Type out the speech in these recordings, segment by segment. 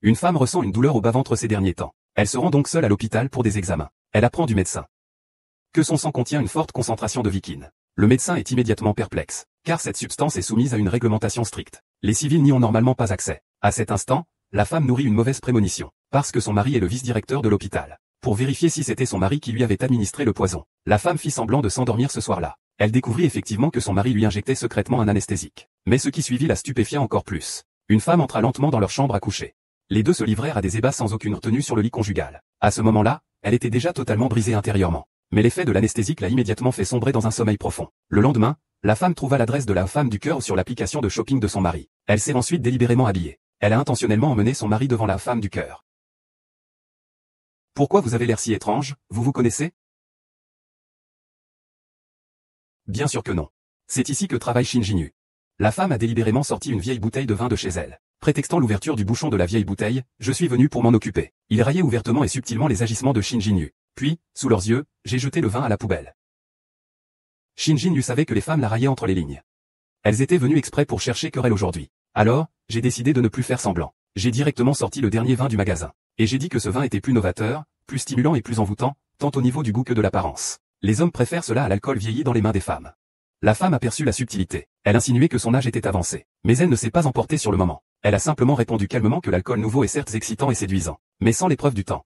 Une femme ressent une douleur au bas-ventre ces derniers temps. Elle se rend donc seule à l'hôpital pour des examens. Elle apprend du médecin que son sang contient une forte concentration de viquine. Le médecin est immédiatement perplexe, car cette substance est soumise à une réglementation stricte. Les civils n'y ont normalement pas accès. À cet instant, la femme nourrit une mauvaise prémonition, parce que son mari est le vice-directeur de l'hôpital. Pour vérifier si c'était son mari qui lui avait administré le poison, la femme fit semblant de s'endormir ce soir-là. Elle découvrit effectivement que son mari lui injectait secrètement un anesthésique. Mais ce qui suivit la stupéfia encore plus. Une femme entra lentement dans leur chambre à coucher. Les deux se livrèrent à des ébats sans aucune retenue sur le lit conjugal. À ce moment-là, elle était déjà totalement brisée intérieurement. Mais l'effet de l'anesthésique l'a immédiatement fait sombrer dans un sommeil profond. Le lendemain, la femme trouva l'adresse de la femme du cœur sur l'application de shopping de son mari. Elle s'est ensuite délibérément habillée. Elle a intentionnellement emmené son mari devant la femme du cœur. Pourquoi vous avez l'air si étrange, vous vous connaissez? Bien sûr que non. C'est ici que travaille Shin Jin-yu. La femme a délibérément sorti une vieille bouteille de vin de chez elle. Prétextant l'ouverture du bouchon de la vieille bouteille, je suis venu pour m'en occuper. Il raillait ouvertement et subtilement les agissements de Shin Jin-yu. Puis, sous leurs yeux, j'ai jeté le vin à la poubelle. Shin Jin-yu savait que les femmes la raillaient entre les lignes. Elles étaient venues exprès pour chercher querelle aujourd'hui. Alors, j'ai décidé de ne plus faire semblant. J'ai directement sorti le dernier vin du magasin. Et j'ai dit que ce vin était plus novateur, plus stimulant et plus envoûtant, tant au niveau du goût que de l'apparence. Les hommes préfèrent cela à l'alcool vieilli dans les mains des femmes. La femme aperçut la subtilité. Elle insinuait que son âge était avancé. Mais elle ne s'est pas emportée sur le moment. Elle a simplement répondu calmement que l'alcool nouveau est certes excitant et séduisant, mais sans l'épreuve du temps.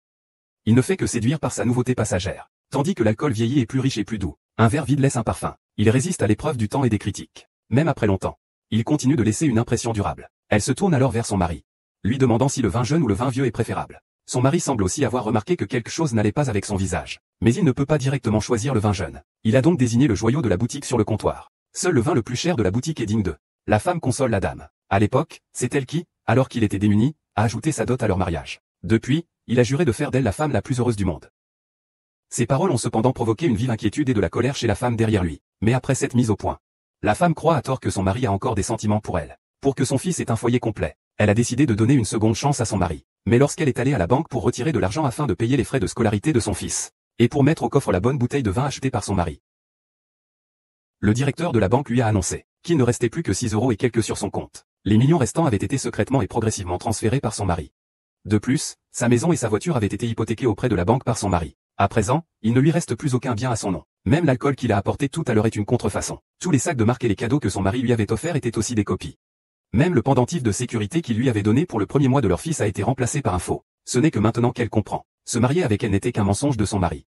Il ne fait que séduire par sa nouveauté passagère. Tandis que l'alcool vieilli est plus riche et plus doux. Un verre vide laisse un parfum. Il résiste à l'épreuve du temps et des critiques. Même après longtemps. Il continue de laisser une impression durable. Elle se tourne alors vers son mari, lui demandant si le vin jeune ou le vin vieux est préférable. Son mari semble aussi avoir remarqué que quelque chose n'allait pas avec son visage. Mais il ne peut pas directement choisir le vin jeune. Il a donc désigné le joyau de la boutique sur le comptoir. Seul le vin le plus cher de la boutique est digne d'eux. La femme console la dame. À l'époque, c'est elle qui, alors qu'il était démuni, a ajouté sa dot à leur mariage. Depuis, il a juré de faire d'elle la femme la plus heureuse du monde. Ces paroles ont cependant provoqué une vive inquiétude et de la colère chez la femme derrière lui. Mais après cette mise au point, la femme croit à tort que son mari a encore des sentiments pour elle. Pour que son fils ait un foyer complet, elle a décidé de donner une seconde chance à son mari. Mais lorsqu'elle est allée à la banque pour retirer de l'argent afin de payer les frais de scolarité de son fils, et pour mettre au coffre la bonne bouteille de vin achetée par son mari, le directeur de la banque lui a annoncé qu'il ne restait plus que 6 € et quelques sur son compte. Les millions restants avaient été secrètement et progressivement transférés par son mari. De plus, sa maison et sa voiture avaient été hypothéquées auprès de la banque par son mari. À présent, il ne lui reste plus aucun bien à son nom. Même l'alcool qu'il a apporté tout à l'heure est une contrefaçon. Tous les sacs de marque et les cadeaux que son mari lui avait offerts étaient aussi des copies. Même le pendentif de sécurité qu'il lui avait donné pour le premier mois de leur fils a été remplacé par un faux. Ce n'est que maintenant qu'elle comprend. Se marier avec elle n'était qu'un mensonge de son mari.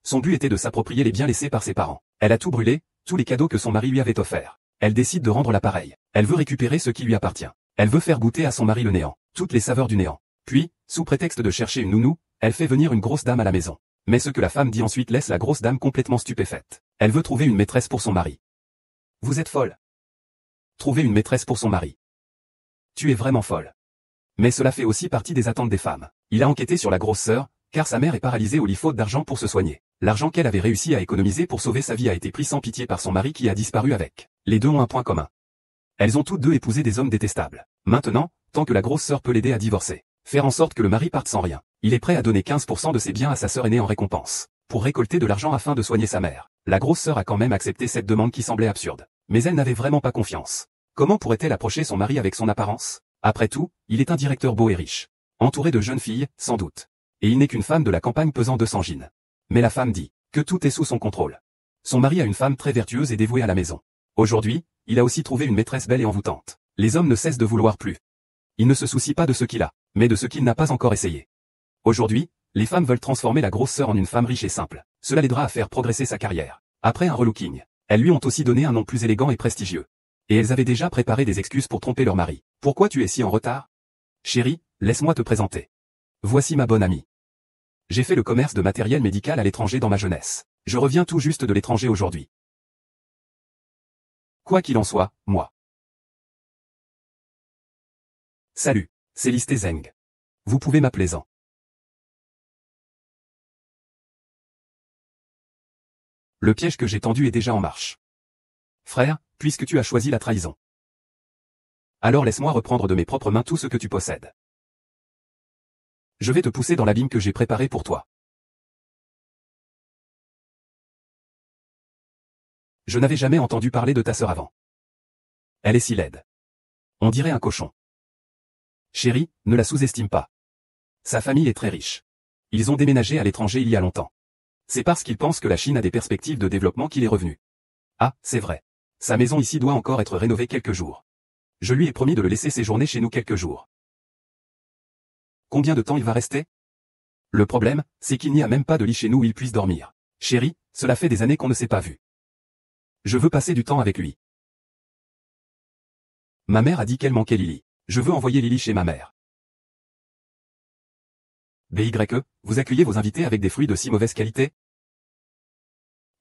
Son but était de s'approprier les biens laissés par ses parents. Elle a tout brûlé, tous les cadeaux que son mari lui avait offerts. Elle décide de rendre l'appareil. Elle veut récupérer ce qui lui appartient. Elle veut faire goûter à son mari le néant, toutes les saveurs du néant. Puis, sous prétexte de chercher une nounou, elle fait venir une grosse dame à la maison. Mais ce que la femme dit ensuite laisse la grosse dame complètement stupéfaite. Elle veut trouver une maîtresse pour son mari. Vous êtes folle. Trouver une maîtresse pour son mari. Tu es vraiment folle. Mais cela fait aussi partie des attentes des femmes. Il a enquêté sur la grosse sœur, car sa mère est paralysée au lit faute d'argent pour se soigner. L'argent qu'elle avait réussi à économiser pour sauver sa vie a été pris sans pitié par son mari qui a disparu avec. Les deux ont un point commun. Elles ont toutes deux épousé des hommes détestables. Maintenant, tant que la grosse sœur peut l'aider à divorcer, faire en sorte que le mari parte sans rien, il est prêt à donner 15% de ses biens à sa sœur aînée en récompense, pour récolter de l'argent afin de soigner sa mère. La grosse sœur a quand même accepté cette demande qui semblait absurde. Mais elle n'avait vraiment pas confiance. Comment pourrait-elle approcher son mari avec son apparence? Après tout, il est un directeur beau et riche. Entouré de jeunes filles, sans doute. Et il n'est qu'une femme de la campagne pesant 200 gines. Mais la femme dit que tout est sous son contrôle. Son mari a une femme très vertueuse et dévouée à la maison. Aujourd'hui, il a aussi trouvé une maîtresse belle et envoûtante. Les hommes ne cessent de vouloir plus. Il ne se soucie pas de ce qu'il a, mais de ce qu'il n'a pas encore essayé. Aujourd'hui, les femmes veulent transformer la grosse sœur en une femme riche et simple. Cela l'aidera à faire progresser sa carrière. Après un relooking, elles lui ont aussi donné un nom plus élégant et prestigieux. Et elles avaient déjà préparé des excuses pour tromper leur mari. Pourquoi tu es si en retard? Chérie, laisse-moi te présenter. Voici ma bonne amie. J'ai fait le commerce de matériel médical à l'étranger dans ma jeunesse. Je reviens tout juste de l'étranger aujourd'hui. Quoi qu'il en soit, moi. Salut, c'est Listé Zeng. Vous pouvez m'appeler Zeng. Le piège que j'ai tendu est déjà en marche. Frère, puisque tu as choisi la trahison, alors laisse-moi reprendre de mes propres mains tout ce que tu possèdes. Je vais te pousser dans l'abîme que j'ai préparé pour toi. Je n'avais jamais entendu parler de ta sœur avant. Elle est si laide. On dirait un cochon. Chérie, ne la sous-estime pas. Sa famille est très riche. Ils ont déménagé à l'étranger il y a longtemps. C'est parce qu'ils pensent que la Chine a des perspectives de développement qu'il est revenu. Ah, c'est vrai. Sa maison ici doit encore être rénovée quelques jours. Je lui ai promis de le laisser séjourner chez nous quelques jours. Combien de temps il va rester? Le problème, c'est qu'il n'y a même pas de lit chez nous où il puisse dormir. Chérie, cela fait des années qu'on ne s'est pas vu. Je veux passer du temps avec lui. Ma mère a dit qu'elle manquait Lily. Je veux envoyer Lily chez ma mère. BYE, vous accueillez vos invités avec des fruits de si mauvaise qualité?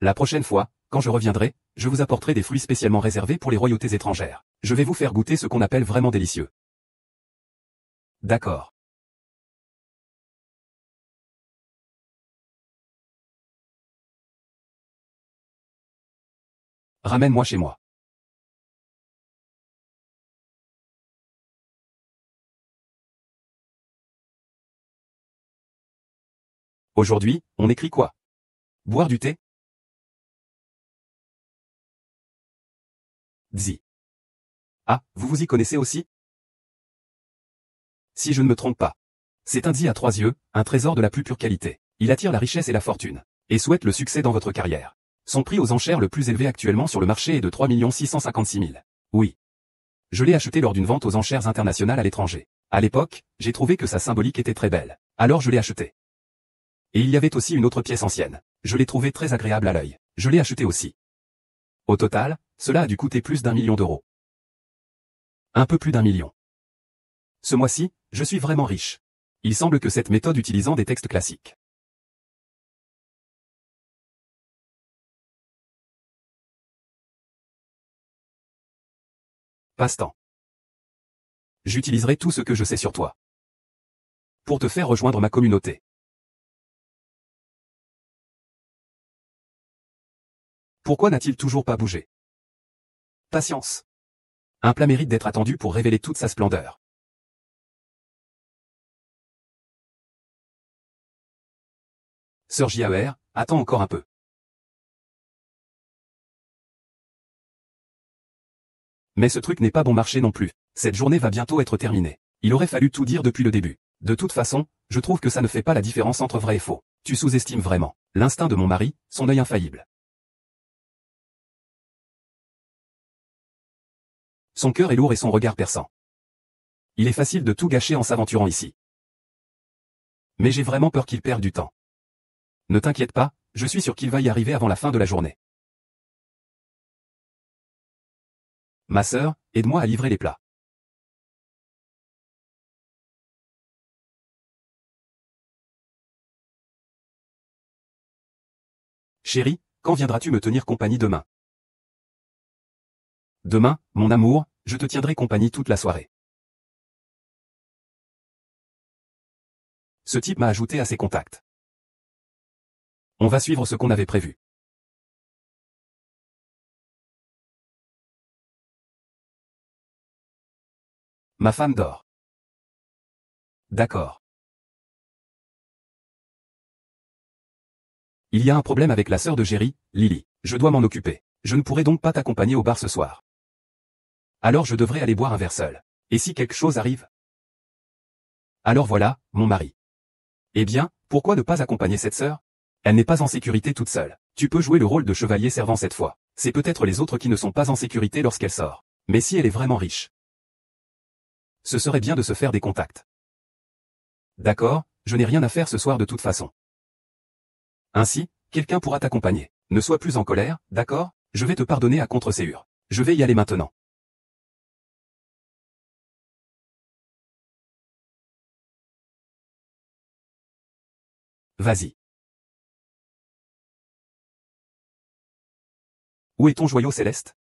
La prochaine fois, quand je reviendrai, je vous apporterai des fruits spécialement réservés pour les royautés étrangères. Je vais vous faire goûter ce qu'on appelle vraiment délicieux. D'accord. Ramène-moi chez moi. Aujourd'hui, on écrit quoi? Boire du thé? Zi. Ah, vous vous y connaissez aussi? Si je ne me trompe pas. C'est un Zi à 3 yeux, un trésor de la plus pure qualité. Il attire la richesse et la fortune. Et souhaite le succès dans votre carrière. Son prix aux enchères le plus élevé actuellement sur le marché est de 3 656 000. Oui. Je l'ai acheté lors d'une vente aux enchères internationales à l'étranger. À l'époque, j'ai trouvé que sa symbolique était très belle. Alors je l'ai acheté. Et il y avait aussi une autre pièce ancienne. Je l'ai trouvée très agréable à l'œil. Je l'ai acheté aussi. Au total, cela a dû coûter plus d'1 million d'euros. Un peu plus d'1 million. Ce mois-ci, je suis vraiment riche. Il semble que cette méthode utilisant des textes classiques. Passe-temps. J'utiliserai tout ce que je sais sur toi. Pour te faire rejoindre ma communauté. Pourquoi n'a-t-il toujours pas bougé? Patience. Un plat mérite d'être attendu pour révéler toute sa splendeur. Sœur JAER, attends encore un peu. Mais ce truc n'est pas bon marché non plus. Cette journée va bientôt être terminée. Il aurait fallu tout dire depuis le début. De toute façon, je trouve que ça ne fait pas la différence entre vrai et faux. Tu sous-estimes vraiment l'instinct de mon mari, son œil infaillible. Son cœur est lourd et son regard perçant. Il est facile de tout gâcher en s'aventurant ici. Mais j'ai vraiment peur qu'il perde du temps. Ne t'inquiète pas, je suis sûr qu'il va y arriver avant la fin de la journée. Ma sœur, aide-moi à livrer les plats. Chérie, quand viendras-tu me tenir compagnie demain? Demain, mon amour, je te tiendrai compagnie toute la soirée. Ce type m'a ajouté à ses contacts. On va suivre ce qu'on avait prévu. Ma femme dort. D'accord. Il y a un problème avec la sœur de Jerry, Lily. Je dois m'en occuper. Je ne pourrai donc pas t'accompagner au bar ce soir. Alors je devrais aller boire un verre seul. Et si quelque chose arrive? Alors voilà, mon mari. Eh bien, pourquoi ne pas accompagner cette sœur? Elle n'est pas en sécurité toute seule. Tu peux jouer le rôle de chevalier servant cette fois. C'est peut-être les autres qui ne sont pas en sécurité lorsqu'elle sort. Mais si elle est vraiment riche, ce serait bien de se faire des contacts. D'accord, je n'ai rien à faire ce soir de toute façon. Ainsi, quelqu'un pourra t'accompagner. Ne sois plus en colère, d'accord? Je vais te pardonner à contre-séure. Je vais y aller maintenant. Vas-y. Où est ton joyau céleste?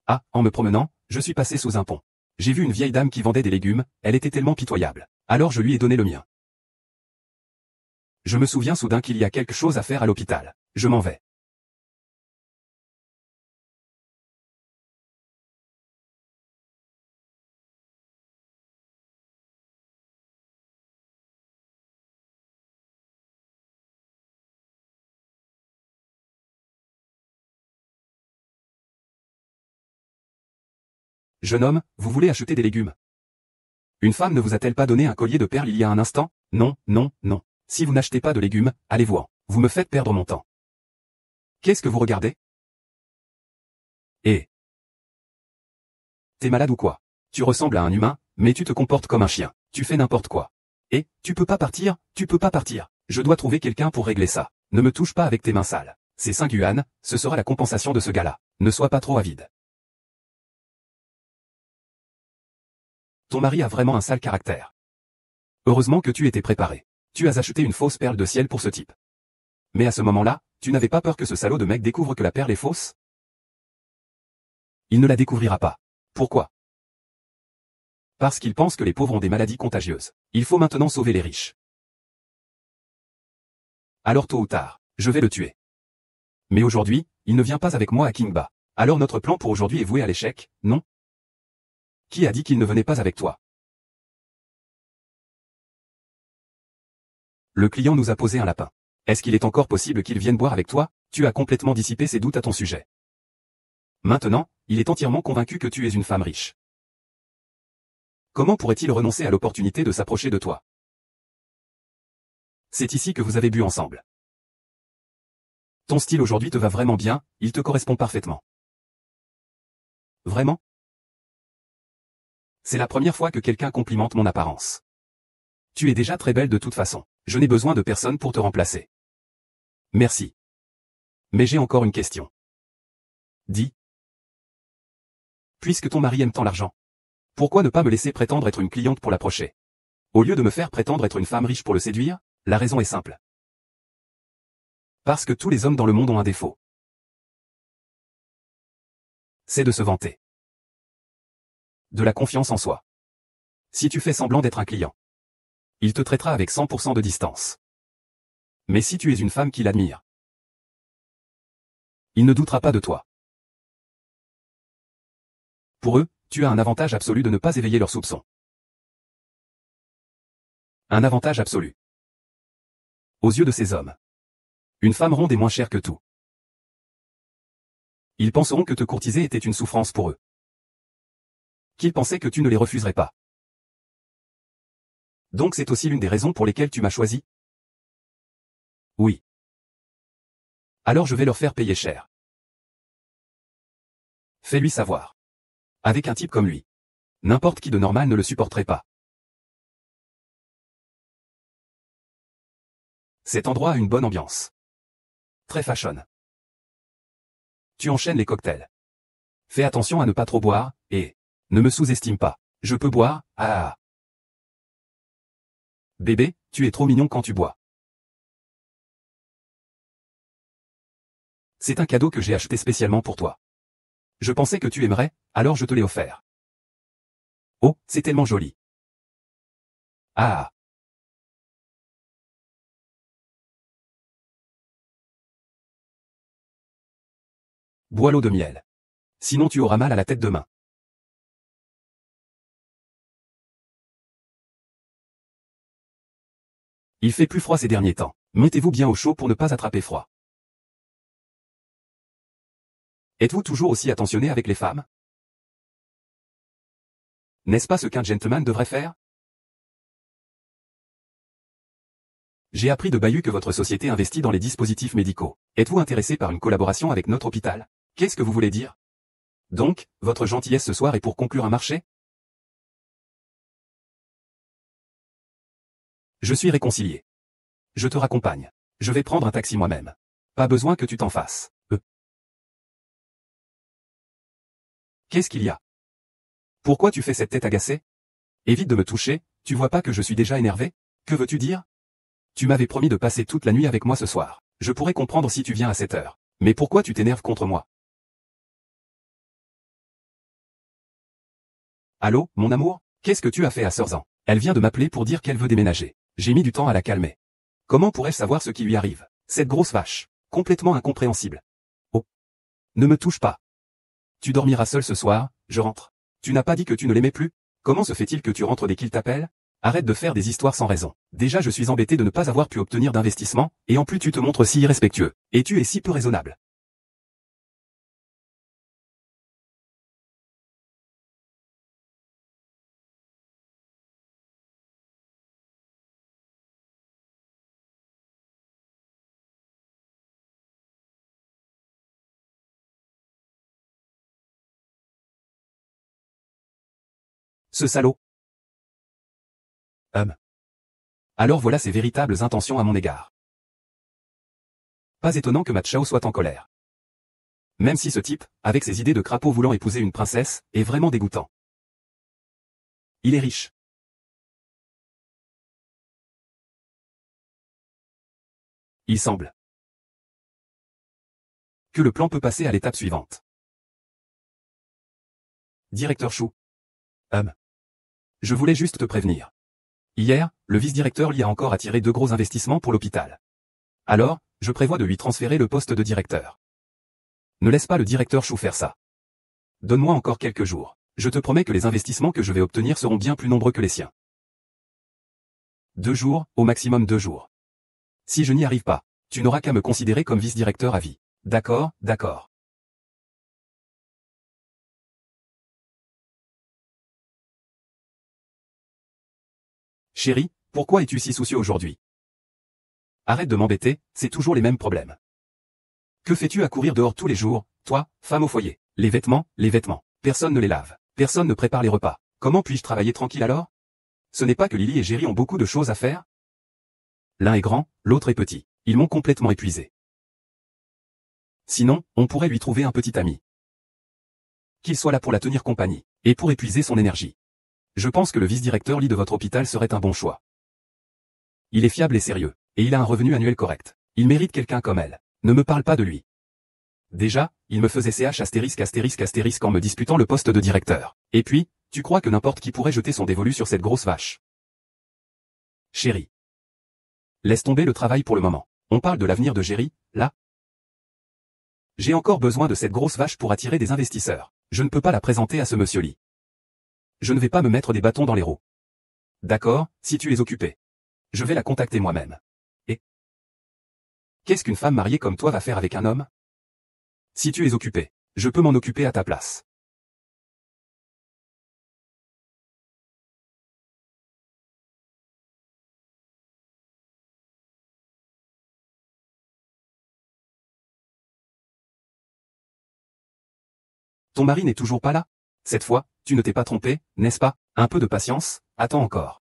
Ah, en me promenant, je suis passé sous un pont. J'ai vu une vieille dame qui vendait des légumes, elle était tellement pitoyable. Alors je lui ai donné le mien. Je me souviens soudain qu'il y a quelque chose à faire à l'hôpital. Je m'en vais. Jeune homme, vous voulez acheter des légumes? Une femme ne vous a-t-elle pas donné un collier de perles il y a un instant? Non, non, non. Si vous n'achetez pas de légumes, allez-vous-en. Vous me faites perdre mon temps. Qu'est-ce que vous regardez? Eh. T'es malade ou quoi? Tu ressembles à un humain, mais tu te comportes comme un chien. Tu fais n'importe quoi. Et, tu peux pas partir, tu peux pas partir. Je dois trouver quelqu'un pour régler ça. Ne me touche pas avec tes mains sales. C'est 5 yuan, ce sera la compensation de ce gars-là. Ne sois pas trop avide. Ton mari a vraiment un sale caractère. Heureusement que tu étais préparé. Tu as acheté une fausse perle de ciel pour ce type. Mais à ce moment-là, tu n'avais pas peur que ce salaud de mec découvre que la perle est fausse? Il ne la découvrira pas. Pourquoi? Parce qu'il pense que les pauvres ont des maladies contagieuses. Il faut maintenant sauver les riches. Alors tôt ou tard, je vais le tuer. Mais aujourd'hui, il ne vient pas avec moi à Kingba. Alors notre plan pour aujourd'hui est voué à l'échec, non? Qui a dit qu'il ne venait pas avec toi? Le client nous a posé un lapin. Est-ce qu'il est encore possible qu'il vienne boire avec toi? Tu as complètement dissipé ses doutes à ton sujet. Maintenant, il est entièrement convaincu que tu es une femme riche. Comment pourrait-il renoncer à l'opportunité de s'approcher de toi? C'est ici que vous avez bu ensemble. Ton style aujourd'hui te va vraiment bien, il te correspond parfaitement. Vraiment? C'est la première fois que quelqu'un complimente mon apparence. Tu es déjà très belle de toute façon. Je n'ai besoin de personne pour te remplacer. Merci. Mais j'ai encore une question. Dis. Puisque ton mari aime tant l'argent, pourquoi ne pas me laisser prétendre être une cliente pour l'approcher? Au lieu de me faire prétendre être une femme riche pour le séduire, la raison est simple. Parce que tous les hommes dans le monde ont un défaut. C'est de se vanter. De la confiance en soi. Si tu fais semblant d'être un client, il te traitera avec 100% de distance. Mais si tu es une femme qui l'admire, il ne doutera pas de toi. Pour eux, tu as un avantage absolu de ne pas éveiller leurs soupçons. Un avantage absolu. Aux yeux de ces hommes, une femme ronde est moins chère que tout. Ils penseront que te courtiser était une souffrance pour eux. Qu'ils pensaient que tu ne les refuserais pas. Donc c'est aussi l'une des raisons pour lesquelles tu m'as choisi? Oui. Alors je vais leur faire payer cher. Fais-lui savoir. Avec un type comme lui, n'importe qui de normal ne le supporterait pas. Cet endroit a une bonne ambiance. Très fashion. Tu enchaînes les cocktails. Fais attention à ne pas trop boire, et ne me sous-estime pas. Je peux boire, ah. Bébé, tu es trop mignon quand tu bois. C'est un cadeau que j'ai acheté spécialement pour toi. Je pensais que tu aimerais, alors je te l'ai offert. Oh, c'est tellement joli. Ah. Bois l'eau de miel. Sinon tu auras mal à la tête demain. Il fait plus froid ces derniers temps. Mettez-vous bien au chaud pour ne pas attraper froid. Êtes-vous toujours aussi attentionné avec les femmes? N'est-ce pas ce qu'un gentleman devrait faire? J'ai appris de Bayou que votre société investit dans les dispositifs médicaux. Êtes-vous intéressé par une collaboration avec notre hôpital? Qu'est-ce que vous voulez dire? Donc, votre gentillesse ce soir est pour conclure un marché? Je suis réconcilié. Je te raccompagne. Je vais prendre un taxi moi-même. Pas besoin que tu t'en fasses. Qu'est-ce qu'il y a? Pourquoi tu fais cette tête agacée? Évite de me toucher, tu vois pas que je suis déjà énervé? Que veux-tu dire? Tu m'avais promis de passer toute la nuit avec moi ce soir. Je pourrais comprendre si tu viens à cette heure. Mais pourquoi tu t'énerves contre moi? Allô, mon amour? Qu'est-ce que tu as fait à Sorzan? Elle vient de m'appeler pour dire qu'elle veut déménager. J'ai mis du temps à la calmer. Comment pourrais-je savoir ce qui lui arrive? Cette grosse vache. Complètement incompréhensible. Oh. Ne me touche pas. Tu dormiras seul ce soir, je rentre. Tu n'as pas dit que tu ne l'aimais plus? Comment se fait-il que tu rentres dès qu'il t'appelle? Arrête de faire des histoires sans raison. Déjà je suis embêté de ne pas avoir pu obtenir d'investissement, et en plus tu te montres si irrespectueux. Et tu es si peu raisonnable. Ce salaud. Alors voilà ses véritables intentions à mon égard. Pas étonnant que Ma Chao soit en colère. Même si ce type, avec ses idées de crapaud voulant épouser une princesse, est vraiment dégoûtant. Il est riche. Il semble que le plan peut passer à l'étape suivante. Directeur Chou. Je voulais juste te prévenir. Hier, le vice-directeur lui a encore attiré 2 gros investissements pour l'hôpital. Alors, je prévois de lui transférer le poste de directeur. Ne laisse pas le directeur Chou faire ça. Donne-moi encore quelques jours. Je te promets que les investissements que je vais obtenir seront bien plus nombreux que les siens. 2 jours, au maximum 2 jours. Si je n'y arrive pas, tu n'auras qu'à me considérer comme vice-directeur à vie. D'accord, d'accord. Chérie, pourquoi es-tu si soucieux aujourd'hui? Arrête de m'embêter, c'est toujours les mêmes problèmes. Que fais-tu à courir dehors tous les jours, toi, femme au foyer? Les vêtements, personne ne les lave, personne ne prépare les repas. Comment puis-je travailler tranquille alors? Ce n'est pas que Lily et Jerry ont beaucoup de choses à faire? L'un est grand, l'autre est petit. Ils m'ont complètement épuisé. Sinon, on pourrait lui trouver un petit ami. Qu'il soit là pour la tenir compagnie, et pour épuiser son énergie. Je pense que le vice-directeur Lee de votre hôpital serait un bon choix. Il est fiable et sérieux, et il a un revenu annuel correct. Il mérite quelqu'un comme elle. Ne me parle pas de lui. Déjà, il me faisait ch*** en me disputant le poste de directeur. Et puis, tu crois que n'importe qui pourrait jeter son dévolu sur cette grosse vache? Chérie. Laisse tomber le travail pour le moment. On parle de l'avenir de Jerry, là. J'ai encore besoin de cette grosse vache pour attirer des investisseurs. Je ne peux pas la présenter à ce monsieur Lee. Je ne vais pas me mettre des bâtons dans les roues. D'accord, si tu es occupé. Je vais la contacter moi-même. Et qu'est-ce qu'une femme mariée comme toi va faire avec un homme? Si tu es occupé, je peux m'en occuper à ta place. Ton mari n'est toujours pas là? Cette fois, tu ne t'es pas trompé, n'est-ce pas? Un peu de patience, attends encore.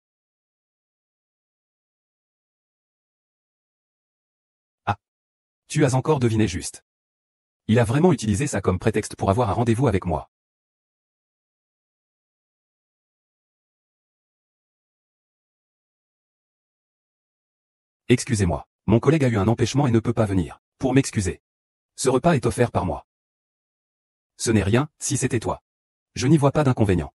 Ah. Tu as encore deviné juste. Il a vraiment utilisé ça comme prétexte pour avoir un rendez-vous avec moi. Excusez-moi, mon collègue a eu un empêchement et ne peut pas venir. Pour m'excuser. Ce repas est offert par moi. Ce n'est rien, si c'était toi. Je n'y vois pas d'inconvénient.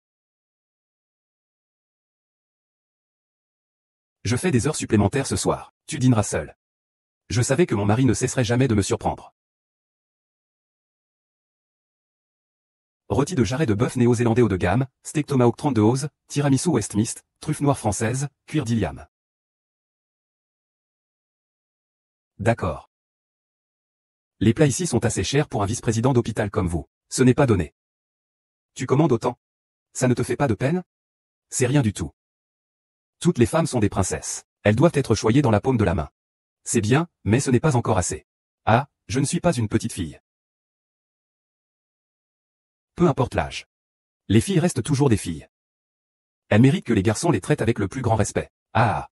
Je fais des heures supplémentaires ce soir, tu dîneras seul. Je savais que mon mari ne cesserait jamais de me surprendre. Rôti de jarret de bœuf néo-zélandais haut de gamme, steak tomahawk 32 os, tiramisu Westmist, truffe noire française, cuir d'Iliam. D'accord. Les plats ici sont assez chers pour un vice-président d'hôpital comme vous. Ce n'est pas donné. Tu commandes autant? Ça ne te fait pas de peine? C'est rien du tout. Toutes les femmes sont des princesses. Elles doivent être choyées dans la paume de la main. C'est bien, mais ce n'est pas encore assez. Ah, je ne suis pas une petite fille. Peu importe l'âge. Les filles restent toujours des filles. Elles méritent que les garçons les traitent avec le plus grand respect. Ah.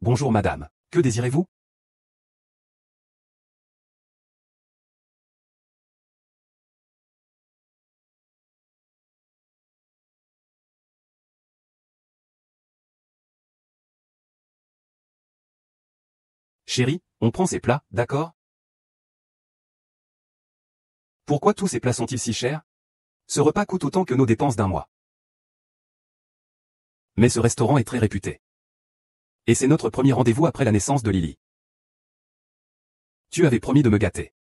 Bonjour madame, que désirez-vous? Chérie, on prend ces plats, d'accord? Pourquoi tous ces plats sont-ils si chers? Ce repas coûte autant que nos dépenses d'un mois. Mais ce restaurant est très réputé. Et c'est notre premier rendez-vous après la naissance de Lily. Tu avais promis de me gâter.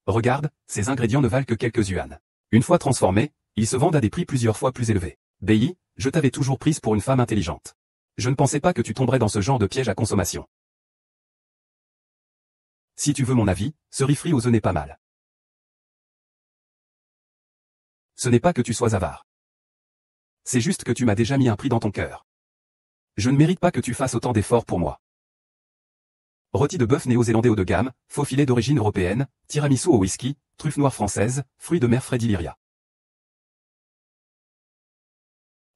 Regarde, ces ingrédients ne valent que quelques yuan. Une fois transformés, ils se vendent à des prix plusieurs fois plus élevés. Bei, je t'avais toujours prise pour une femme intelligente. Je ne pensais pas que tu tomberais dans ce genre de piège à consommation. Si tu veux mon avis, ce riz frit aux œufs n'est pas mal. Ce n'est pas que tu sois avare. C'est juste que tu m'as déjà mis un prix dans ton cœur. Je ne mérite pas que tu fasses autant d'efforts pour moi. Rôti de bœuf néo-zélandais haut de gamme, faux filet d'origine européenne, tiramisu au whisky, truffe noire française, fruits de mer Freddy Lyria.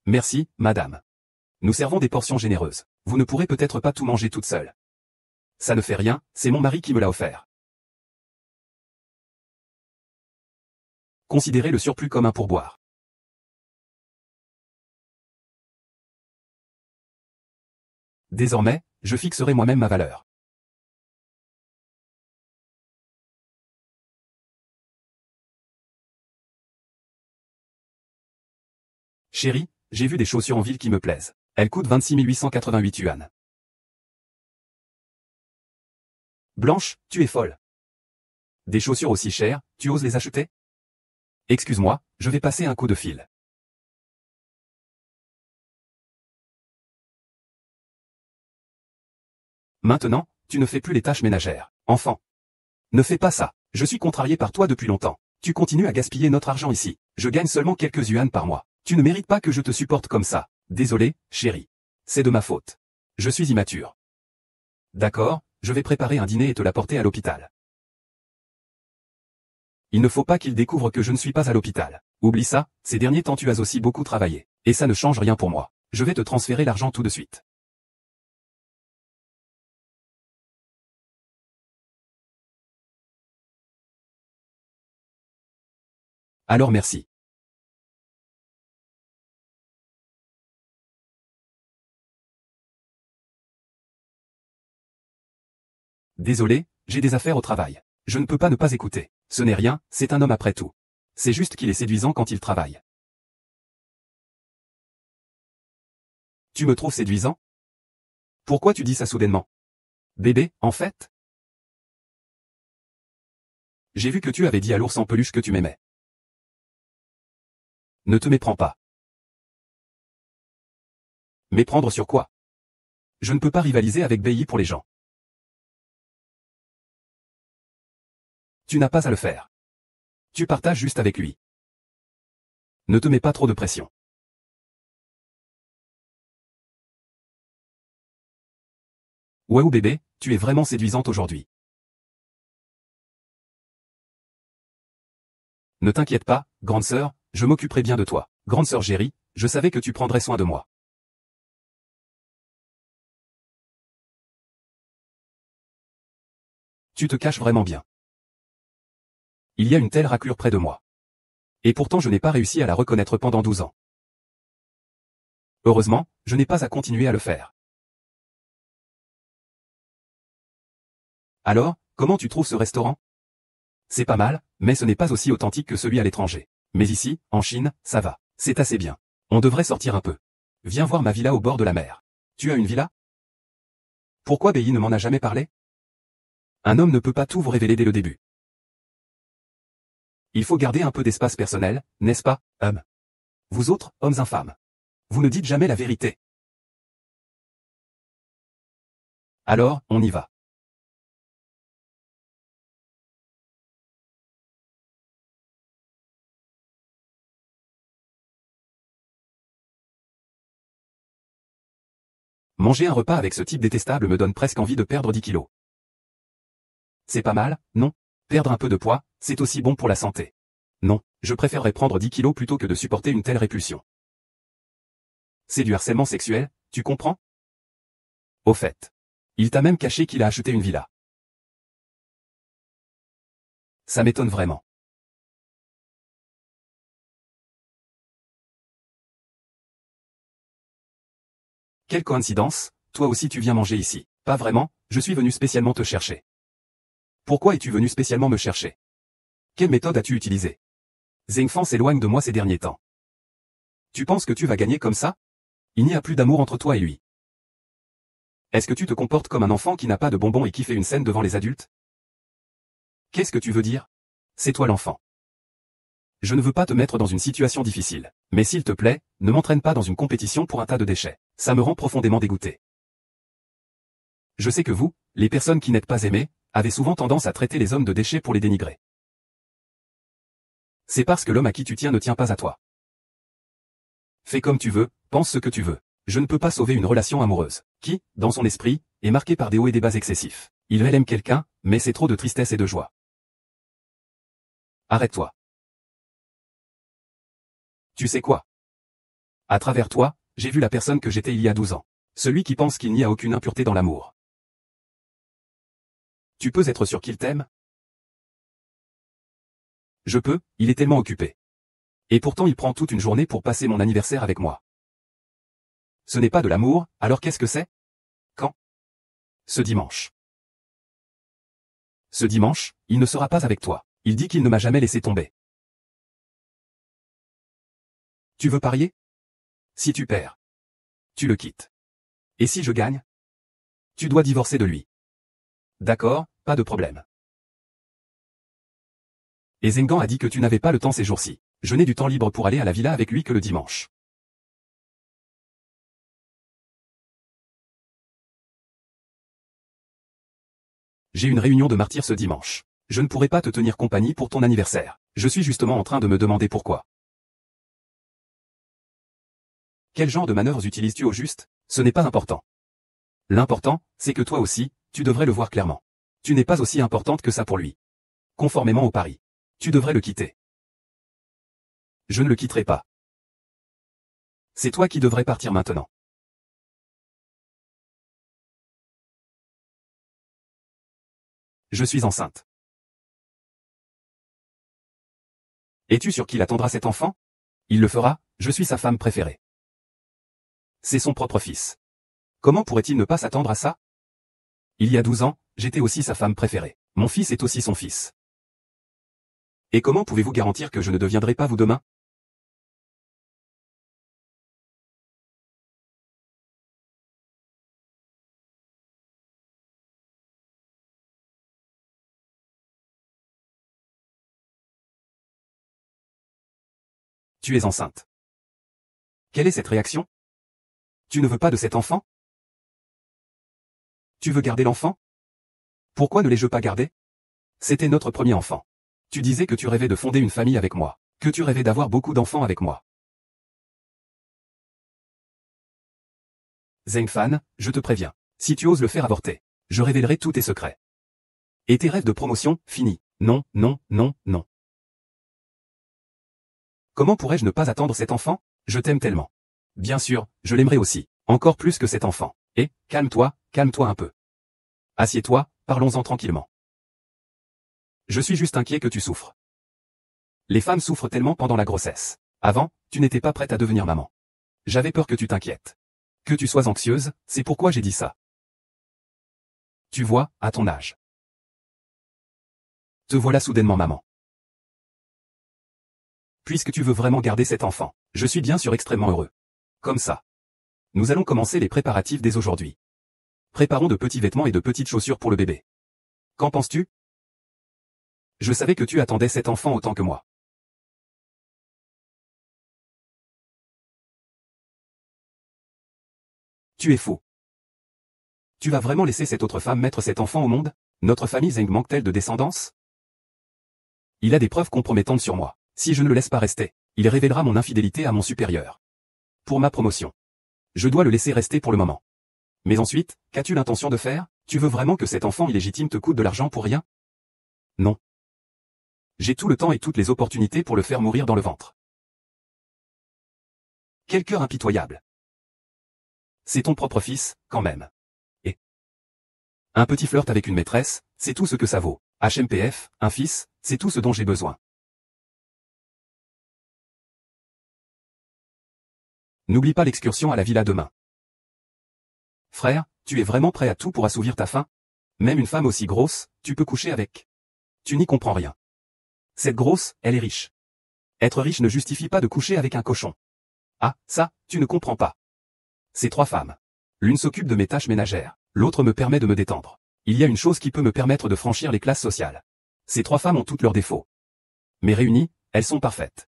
Merci, madame. Nous servons des portions généreuses. Vous ne pourrez peut-être pas tout manger toute seule. Ça ne fait rien, c'est mon mari qui me l'a offert. Considérez le surplus comme un pourboire. Désormais, je fixerai moi-même ma valeur. Chérie, j'ai vu des chaussures en ville qui me plaisent. Elles coûtent 26 888 yuan. Blanche, tu es folle. Des chaussures aussi chères, tu oses les acheter? Excuse-moi, je vais passer un coup de fil. Maintenant, tu ne fais plus les tâches ménagères. Enfant. Ne fais pas ça. Je suis contrarié par toi depuis longtemps. Tu continues à gaspiller notre argent ici. Je gagne seulement quelques yuan par mois. Tu ne mérites pas que je te supporte comme ça. Désolé, chérie. C'est de ma faute. Je suis immature. D'accord, je vais préparer un dîner et te l'apporter à l'hôpital. Il ne faut pas qu'il découvre que je ne suis pas à l'hôpital. Oublie ça, ces derniers temps tu as aussi beaucoup travaillé. Et ça ne change rien pour moi. Je vais te transférer l'argent tout de suite. Alors merci. Désolé, j'ai des affaires au travail. Je ne peux pas ne pas écouter. Ce n'est rien, c'est un homme après tout. C'est juste qu'il est séduisant quand il travaille. Tu me trouves séduisant? Pourquoi tu dis ça soudainement? Bébé, en fait? J'ai vu que tu avais dit à l'ours en peluche que tu m'aimais. Ne te méprends pas. Méprendre sur quoi? Je ne peux pas rivaliser avec Bei pour les gens. Tu n'as pas à le faire. Tu partages juste avec lui. Ne te mets pas trop de pression. Waouh bébé, tu es vraiment séduisante aujourd'hui. Ne t'inquiète pas, grande sœur, je m'occuperai bien de toi. Grande sœur Géry, je savais que tu prendrais soin de moi. Tu te caches vraiment bien. Il y a une telle raclure près de moi. Et pourtant je n'ai pas réussi à la reconnaître pendant 12 ans. Heureusement, je n'ai pas à continuer à le faire. Alors, comment tu trouves ce restaurant? C'est pas mal, mais ce n'est pas aussi authentique que celui à l'étranger. Mais ici, en Chine, ça va. C'est assez bien. On devrait sortir un peu. Viens voir ma villa au bord de la mer. Tu as une villa? Pourquoi Bei ne m'en a jamais parlé? Un homme ne peut pas tout vous révéler dès le début. Il faut garder un peu d'espace personnel, n'est-ce pas, homme? Vous autres, hommes infâmes. Vous ne dites jamais la vérité. Alors, on y va. Manger un repas avec ce type détestable me donne presque envie de perdre 10 kilos. C'est pas mal, non? Perdre un peu de poids, c'est aussi bon pour la santé. Non, je préférerais prendre 10 kilos plutôt que de supporter une telle répulsion. C'est du harcèlement sexuel, tu comprends? Au fait. Il t'a même caché qu'il a acheté une villa. Ça m'étonne vraiment. Quelle coïncidence, toi aussi tu viens manger ici. Pas vraiment, je suis venu spécialement te chercher. Pourquoi es-tu venu spécialement me chercher? Quelle méthode as-tu utilisée? Zhengfan s'éloigne de moi ces derniers temps. Tu penses que tu vas gagner comme ça? Il n'y a plus d'amour entre toi et lui. Est-ce que tu te comportes comme un enfant qui n'a pas de bonbons et qui fait une scène devant les adultes? Qu'est-ce que tu veux dire? C'est toi l'enfant. Je ne veux pas te mettre dans une situation difficile. Mais s'il te plaît, ne m'entraîne pas dans une compétition pour un tas de déchets. Ça me rend profondément dégoûté. Je sais que vous, les personnes qui n'êtes pas aimées, avez souvent tendance à traiter les hommes de déchets pour les dénigrer. C'est parce que l'homme à qui tu tiens ne tient pas à toi. Fais comme tu veux, pense ce que tu veux. Je ne peux pas sauver une relation amoureuse, qui, dans son esprit, est marquée par des hauts et des bas excessifs. Elle aime quelqu'un, mais c'est trop de tristesse et de joie. Arrête-toi. Tu sais quoi? À travers toi, j'ai vu la personne que j'étais il y a 12 ans. Celui qui pense qu'il n'y a aucune impureté dans l'amour. Tu peux être sûr qu'il t'aime? Je peux, il est tellement occupé. Et pourtant il prend toute une journée pour passer mon anniversaire avec moi. Ce n'est pas de l'amour, alors qu'est-ce que c'est? Quand? Ce dimanche. Ce dimanche, il ne sera pas avec toi. Il dit qu'il ne m'a jamais laissé tomber. Tu veux parier? Si tu perds, tu le quittes. Et si je gagne? Tu dois divorcer de lui. D'accord, pas de problème. Et Zengan a dit que tu n'avais pas le temps ces jours-ci. Je n'ai du temps libre pour aller à la villa avec lui que le dimanche. J'ai une réunion de martyrs ce dimanche. Je ne pourrai pas te tenir compagnie pour ton anniversaire. Je suis justement en train de me demander pourquoi. Quel genre de manœuvres utilises-tu au juste? Ce n'est pas important. L'important, c'est que toi aussi, tu devrais le voir clairement. Tu n'es pas aussi importante que ça pour lui. Conformément au pari. Tu devrais le quitter. Je ne le quitterai pas. C'est toi qui devrais partir maintenant. Je suis enceinte. Es-tu sûr qu'il attendra cet enfant? Il le fera, je suis sa femme préférée. C'est son propre fils. Comment pourrait-il ne pas s'attendre à ça? Il y a 12 ans, j'étais aussi sa femme préférée. Mon fils est aussi son fils. Et comment pouvez-vous garantir que je ne deviendrai pas vous demain? Tu es enceinte. Quelle est cette réaction? Tu ne veux pas de cet enfant? Tu veux garder l'enfant? Pourquoi ne l'ai-je pas gardé? C'était notre premier enfant. Tu disais que tu rêvais de fonder une famille avec moi, que tu rêvais d'avoir beaucoup d'enfants avec moi. Zheng-Fan, je te préviens, si tu oses le faire avorter, je révélerai tous tes secrets. Et tes rêves de promotion, finis. Non, non, non, non. Comment pourrais-je ne pas attendre cet enfant? Je t'aime tellement. Bien sûr, je l'aimerais aussi, encore plus que cet enfant. Et, calme-toi un peu. Assieds-toi, parlons-en tranquillement. Je suis juste inquiet que tu souffres. Les femmes souffrent tellement pendant la grossesse. Avant, tu n'étais pas prête à devenir maman. J'avais peur que tu t'inquiètes. Que tu sois anxieuse, c'est pourquoi j'ai dit ça. Tu vois, à ton âge. Te voilà soudainement maman. Puisque tu veux vraiment garder cet enfant, je suis bien sûr extrêmement heureux. Comme ça. Nous allons commencer les préparatifs dès aujourd'hui. Préparons de petits vêtements et de petites chaussures pour le bébé. Qu'en penses-tu? Je savais que tu attendais cet enfant autant que moi. Tu es fou. Tu vas vraiment laisser cette autre femme mettre cet enfant au monde? Notre famille Zeng manque-t-elle de descendance? Il a des preuves compromettantes sur moi. Si je ne le laisse pas rester, il révélera mon infidélité à mon supérieur. Pour ma promotion. Je dois le laisser rester pour le moment. Mais ensuite, qu'as-tu l'intention de faire? Tu veux vraiment que cet enfant illégitime te coûte de l'argent pour rien? Non. J'ai tout le temps et toutes les opportunités pour le faire mourir dans le ventre. Quel cœur impitoyable. C'est ton propre fils, quand même. Et un petit flirt avec une maîtresse, c'est tout ce que ça vaut. HMPF, un fils, c'est tout ce dont j'ai besoin. N'oublie pas l'excursion à la villa demain. Frère, tu es vraiment prêt à tout pour assouvir ta faim? Même une femme aussi grosse, tu peux coucher avec. Tu n'y comprends rien. Cette grosse, elle est riche. Être riche ne justifie pas de coucher avec un cochon. Ah, ça, tu ne comprends pas. Ces 3 femmes. L'une s'occupe de mes tâches ménagères, l'autre me permet de me détendre. Il y a une chose qui peut me permettre de franchir les classes sociales. Ces 3 femmes ont toutes leurs défauts. Mais réunies, elles sont parfaites.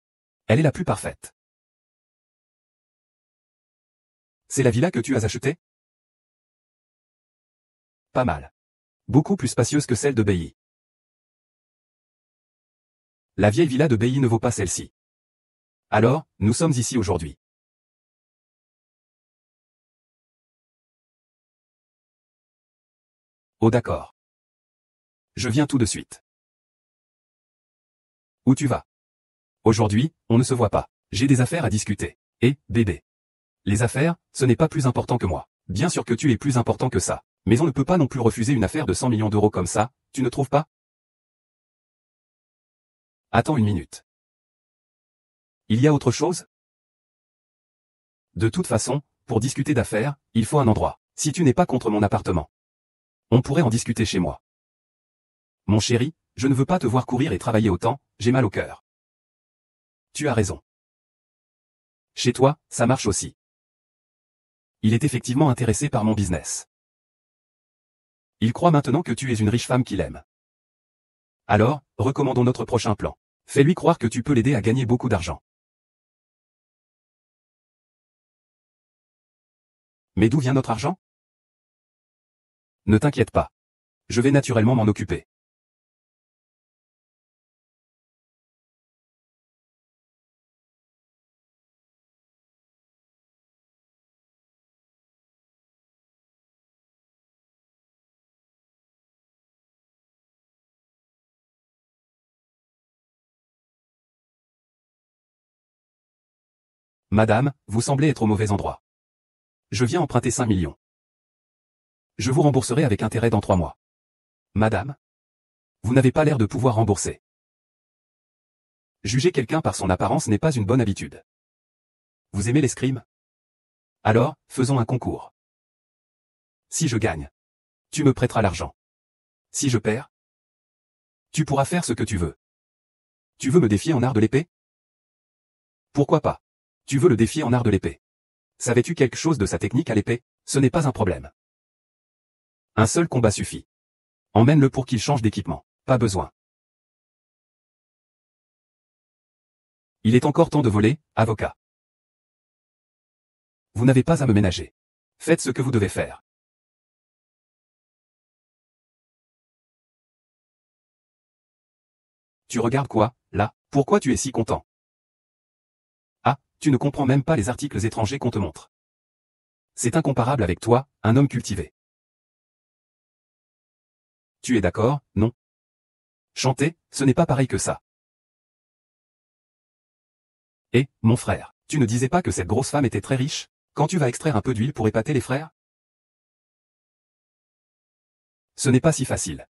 Elle est la plus parfaite. C'est la villa que tu as achetée? Pas mal. Beaucoup plus spacieuse que celle de Bailly. La vieille villa de Bailly ne vaut pas celle-ci. Alors, nous sommes ici aujourd'hui. Oh d'accord. Je viens tout de suite. Où tu vas? Aujourd'hui, on ne se voit pas. J'ai des affaires à discuter. Et, bébé. Les affaires, ce n'est pas plus important que moi. Bien sûr que tu es plus important que ça. Mais on ne peut pas non plus refuser une affaire de 100 millions d'euros comme ça, tu ne trouves pas? Attends une minute. Il y a autre chose? De toute façon, pour discuter d'affaires, il faut un endroit. Si tu n'es pas contre mon appartement, on pourrait en discuter chez moi. Mon chéri, je ne veux pas te voir courir et travailler autant, j'ai mal au cœur. Tu as raison. Chez toi, ça marche aussi. Il est effectivement intéressé par mon business. Il croit maintenant que tu es une riche femme qu'il aime. Alors, recommandons notre prochain plan. Fais-lui croire que tu peux l'aider à gagner beaucoup d'argent. Mais d'où vient notre argent? Ne t'inquiète pas. Je vais naturellement m'en occuper. Madame, vous semblez être au mauvais endroit. Je viens emprunter 5 millions. Je vous rembourserai avec intérêt dans 3 mois. Madame? Vous n'avez pas l'air de pouvoir rembourser. Juger quelqu'un par son apparence n'est pas une bonne habitude. Vous aimez l'escrime? Alors, faisons un concours. Si je gagne, tu me prêteras l'argent. Si je perds, tu pourras faire ce que tu veux. Tu veux me défier en art de l'épée? Pourquoi pas? Tu veux le défier en art de l'épée. Savais-tu quelque chose de sa technique à l'épée? Ce n'est pas un problème. Un seul combat suffit. Emmène-le pour qu'il change d'équipement. Pas besoin. Il est encore temps de voler, avocat. Vous n'avez pas à me ménager. Faites ce que vous devez faire. Tu regardes quoi, là? Pourquoi tu es si content? Ah, tu ne comprends même pas les articles étrangers qu'on te montre. C'est incomparable avec toi, un homme cultivé. Tu es d'accord, non? Chanter, ce n'est pas pareil que ça. Et, mon frère, tu ne disais pas que cette grosse femme était très riche? Quand tu vas extraire un peu d'huile pour épater les frères? Ce n'est pas si facile.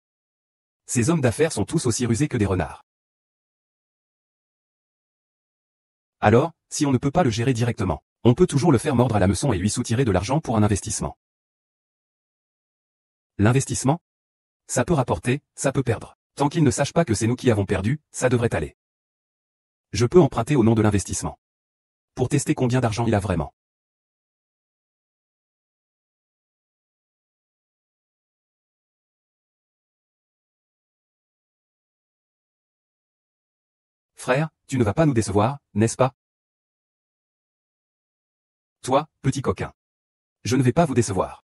Ces hommes d'affaires sont tous aussi rusés que des renards. Alors, si on ne peut pas le gérer directement, on peut toujours le faire mordre à l'hameçon et lui soutirer de l'argent pour un investissement. L'investissement? Ça peut rapporter, ça peut perdre. Tant qu'il ne sache pas que c'est nous qui avons perdu, ça devrait aller. Je peux emprunter au nom de l'investissement. Pour tester combien d'argent il a vraiment. Frère, tu ne vas pas nous décevoir, n'est-ce pas? Toi, petit coquin. Je ne vais pas vous décevoir.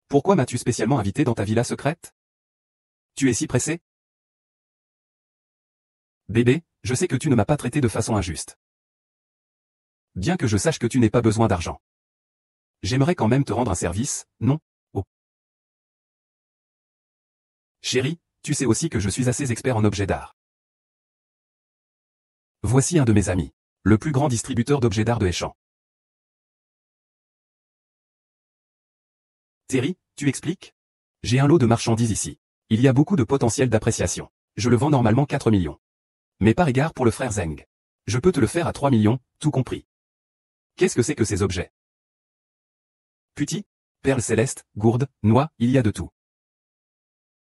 Pourquoi m'as-tu spécialement invité dans ta villa secrète? Tu es si pressé? Bébé, je sais que tu ne m'as pas traité de façon injuste. Bien que je sache que tu n'aies pas besoin d'argent. J'aimerais quand même te rendre un service, non? Oh. Chérie, tu sais aussi que je suis assez expert en objets d'art. Voici un de mes amis. Le plus grand distributeur d'objets d'art de Échamps. Terry, tu expliques? J'ai un lot de marchandises ici. Il y a beaucoup de potentiel d'appréciation. Je le vends normalement 4 millions. Mais par égard pour le frère Zeng. Je peux te le faire à 3 millions, tout compris. Qu'est-ce que c'est que ces objets? Putti? Perles célestes, gourdes, noix, il y a de tout.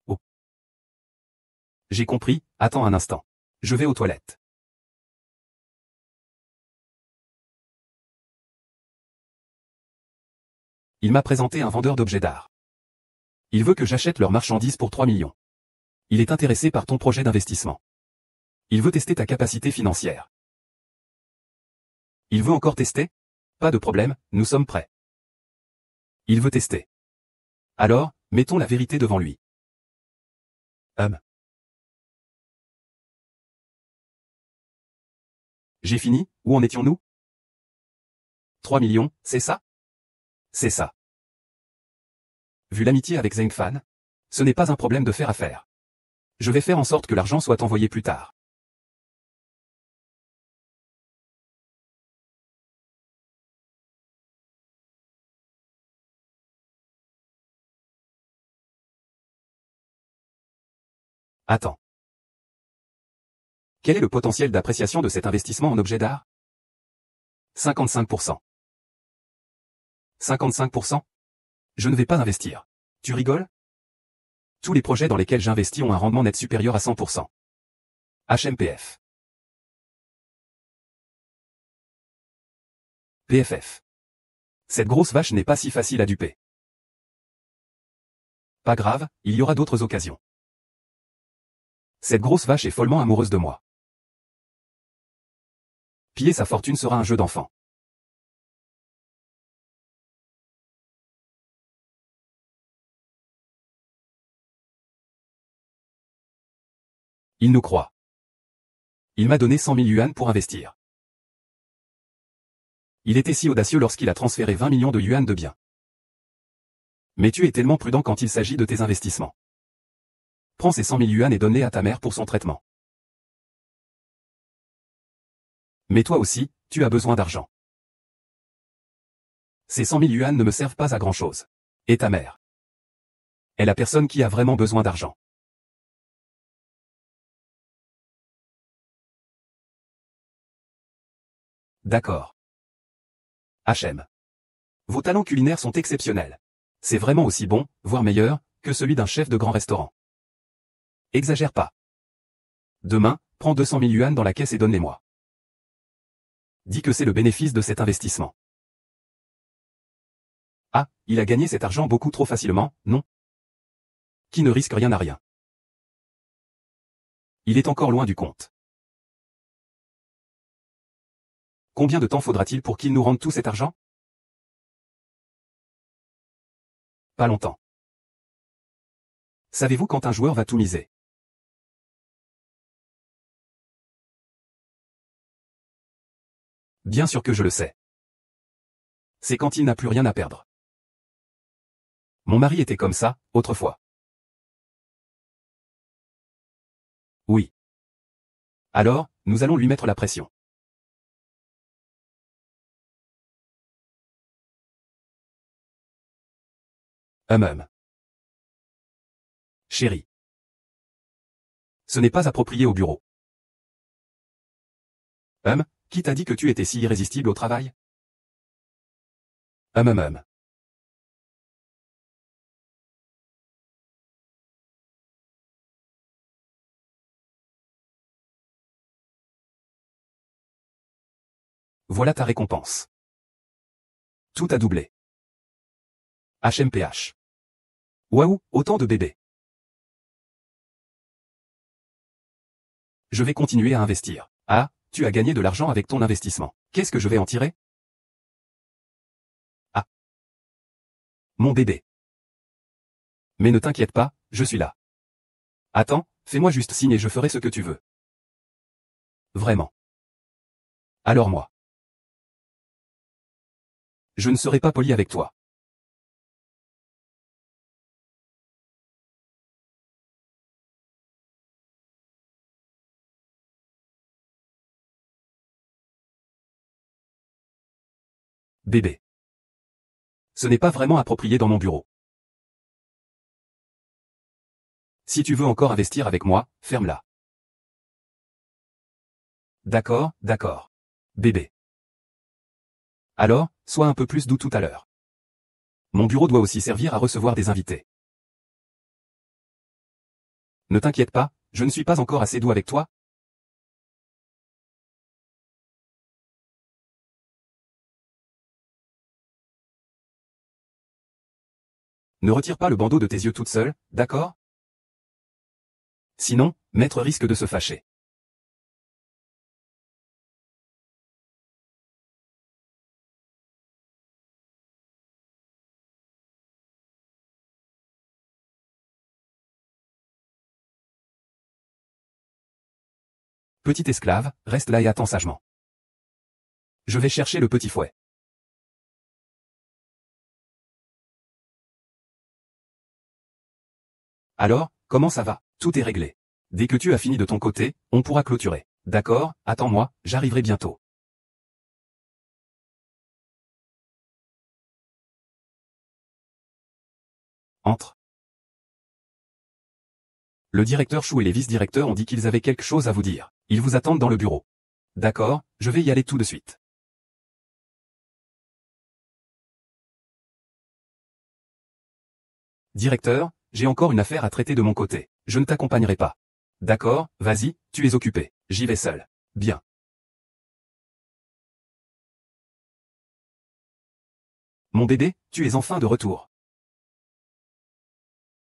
Oh. J'ai compris, attends un instant. Je vais aux toilettes. Il m'a présenté un vendeur d'objets d'art. Il veut que j'achète leurs marchandises pour 3 millions. Il est intéressé par ton projet d'investissement. Il veut tester ta capacité financière. Il veut encore tester? Pas de problème, nous sommes prêts. Il veut tester. Alors, mettons la vérité devant lui. J'ai fini, où en étions-nous? 3 millions, c'est ça? C'est ça. Vu l'amitié avec Zheng Fan, ce n'est pas un problème de faire affaire. Je vais faire en sorte que l'argent soit envoyé plus tard. Attends. Quel est le potentiel d'appréciation de cet investissement en objet d'art? 55%. 55%? Je ne vais pas investir. Tu rigoles? Tous les projets dans lesquels j'investis ont un rendement net supérieur à 100%. HMPF. PFF. Cette grosse vache n'est pas si facile à duper. Pas grave, il y aura d'autres occasions. Cette grosse vache est follement amoureuse de moi. Piller sa fortune sera un jeu d'enfant. Il nous croit. Il m'a donné 100 000 yuan pour investir. Il était si audacieux lorsqu'il a transféré 20 millions de yuan de biens. Mais tu es tellement prudent quand il s'agit de tes investissements. Prends ces 100 000 yuan et donne-les à ta mère pour son traitement. Mais toi aussi, tu as besoin d'argent. Ces 100 000 yuan ne me servent pas à grand-chose. Et ta mère? Est la personne qui a vraiment besoin d'argent. D'accord. HM. Vos talents culinaires sont exceptionnels. C'est vraiment aussi bon, voire meilleur, que celui d'un chef de grand restaurant. Exagère pas. Demain, prends 200 000 yuan dans la caisse et donne-les-moi. Dis que c'est le bénéfice de cet investissement. Ah, il a gagné cet argent beaucoup trop facilement, non? Qui ne risque rien à rien. Il est encore loin du compte. Combien de temps faudra-t-il pour qu'il nous rende tout cet argent? Pas longtemps. Savez-vous quand un joueur va tout miser? Bien sûr que je le sais. C'est quand il n'a plus rien à perdre. Mon mari était comme ça, autrefois. Oui. Alors, nous allons lui mettre la pression. Chérie. Ce n'est pas approprié au bureau. Qui t'a dit que tu étais si irrésistible au travail? Hum. Voilà ta récompense. Tout a doublé. HMPH. Waouh, autant de bébés. Je vais continuer à investir. Ah, tu as gagné de l'argent avec ton investissement. Qu'est-ce que je vais en tirer? Ah. Mon bébé. Mais ne t'inquiète pas, je suis là. Attends, fais-moi juste signe et je ferai ce que tu veux. Vraiment. Alors moi. Je ne serai pas poli avec toi. Bébé. Ce n'est pas vraiment approprié dans mon bureau. Si tu veux encore investir avec moi, ferme-la. D'accord, d'accord. Bébé. Alors, sois un peu plus doux tout à l'heure. Mon bureau doit aussi servir à recevoir des invités. Ne t'inquiète pas, je ne suis pas encore assez doux avec toi. Ne retire pas le bandeau de tes yeux toute seule, d'accord? Sinon, maître risque de se fâcher. Petit esclave, reste là et attends sagement. Je vais chercher le petit fouet. Alors, comment ça va? Tout est réglé. Dès que tu as fini de ton côté, on pourra clôturer. D'accord, attends-moi, j'arriverai bientôt. Entre. Le directeur Chou et les vice-directeurs ont dit qu'ils avaient quelque chose à vous dire. Ils vous attendent dans le bureau. D'accord, je vais y aller tout de suite. Directeur, j'ai encore une affaire à traiter de mon côté. Je ne t'accompagnerai pas. D'accord, vas-y, tu es occupé. J'y vais seul. Bien. Mon bébé, tu es enfin de retour.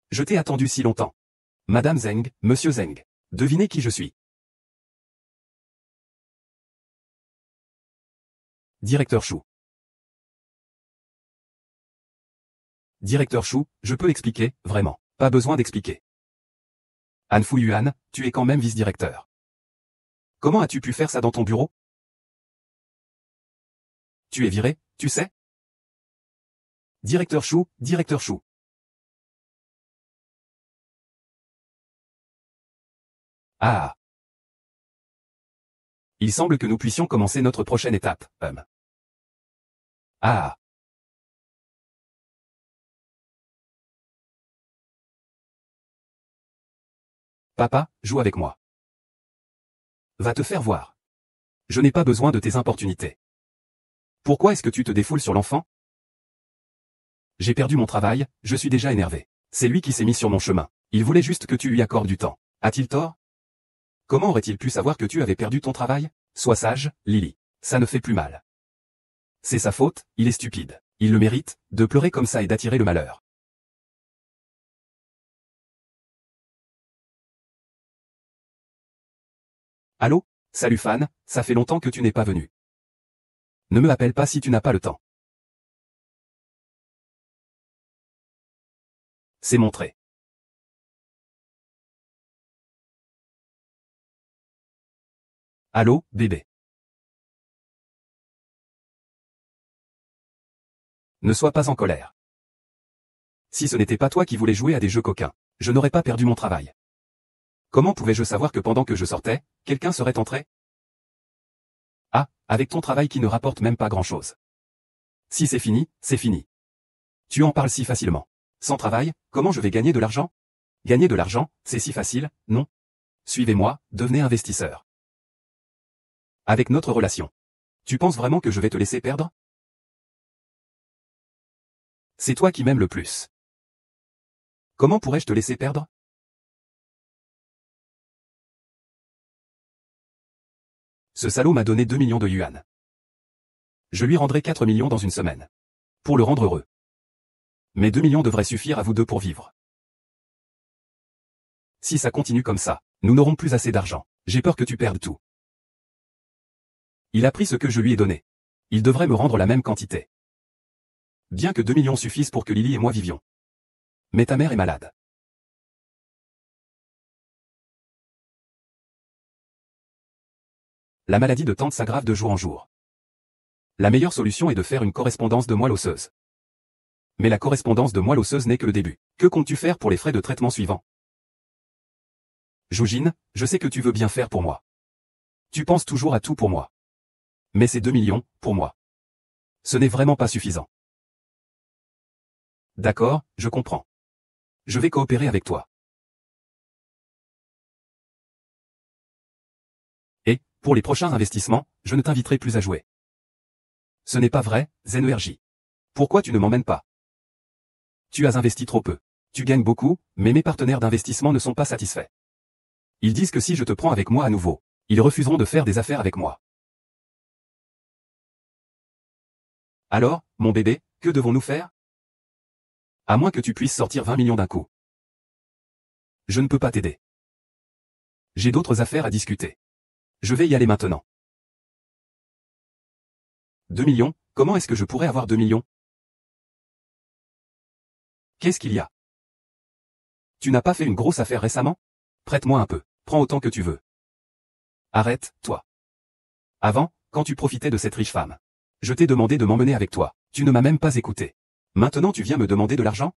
Je t'ai attendu si longtemps. Madame Zeng, Monsieur Zeng. Devinez qui je suis. Directeur Chou. Directeur Chou, je peux expliquer, vraiment. Pas besoin d'expliquer. Han Fuyuan, tu es quand même vice-directeur. Comment as-tu pu faire ça dans ton bureau? Tu es viré, tu sais? Directeur Chou, directeur Chou. Ah. Il semble que nous puissions commencer notre prochaine étape, Ah. Papa, joue avec moi. Va te faire voir. Je n'ai pas besoin de tes importunités. Pourquoi est-ce que tu te défoules sur l'enfant? J'ai perdu mon travail, je suis déjà énervé. C'est lui qui s'est mis sur mon chemin. Il voulait juste que tu lui accordes du temps. A-t-il tort? Comment aurait-il pu savoir que tu avais perdu ton travail? Sois sage, Lily. Ça ne fait plus mal. C'est sa faute, il est stupide. Il le mérite, de pleurer comme ça et d'attirer le malheur. Allô? Salut fan, ça fait longtemps que tu n'es pas venu. Ne me appelle pas si tu n'as pas le temps. C'est montré. Allô, bébé. Ne sois pas en colère. Si ce n'était pas toi qui voulais jouer à des jeux coquins, je n'aurais pas perdu mon travail. Comment pouvais-je savoir que pendant que je sortais, quelqu'un serait entré? Ah, avec ton travail qui ne rapporte même pas grand-chose. Si c'est fini, c'est fini. Tu en parles si facilement. Sans travail, comment je vais gagner de l'argent? Gagner de l'argent, c'est si facile, non? Suivez-moi, devenez investisseur. Avec notre relation. Tu penses vraiment que je vais te laisser perdre? C'est toi qui m'aimes le plus. Comment pourrais-je te laisser perdre? Ce salaud m'a donné 2 millions de yuan. Je lui rendrai 4 millions dans une semaine. Pour le rendre heureux. Mais 2 millions devraient suffire à vous deux pour vivre. Si ça continue comme ça, nous n'aurons plus assez d'argent. J'ai peur que tu perdes tout. Il a pris ce que je lui ai donné. Il devrait me rendre la même quantité. Bien que 2 millions suffisent pour que Lily et moi vivions. Mais ta mère est malade. La maladie de tante s'aggrave de jour en jour. La meilleure solution est de faire une correspondance de moelle osseuse. Mais la correspondance de moelle osseuse n'est que le début. Que comptes-tu faire pour les frais de traitement suivants? Joujin, je sais que tu veux bien faire pour moi. Tu penses toujours à tout pour moi. Mais ces 2 millions, pour moi. Ce n'est vraiment pas suffisant. D'accord, je comprends. Je vais coopérer avec toi. Et, pour les prochains investissements, je ne t'inviterai plus à jouer. Ce n'est pas vrai, Zenergy. Pourquoi tu ne m'emmènes pas? Tu as investi trop peu. Tu gagnes beaucoup, mais mes partenaires d'investissement ne sont pas satisfaits. Ils disent que si je te prends avec moi à nouveau, ils refuseront de faire des affaires avec moi. Alors, mon bébé, que devons-nous faire? À moins que tu puisses sortir 20 millions d'un coup. Je ne peux pas t'aider. J'ai d'autres affaires à discuter. Je vais y aller maintenant. 2 millions, comment est-ce que je pourrais avoir 2 millions? Qu'est-ce qu'il y a? Tu n'as pas fait une grosse affaire récemment? Prête-moi un peu, prends autant que tu veux. Arrête, toi. Avant, quand tu profitais de cette riche femme. Je t'ai demandé de m'emmener avec toi, tu ne m'as même pas écouté. Maintenant tu viens me demander de l'argent?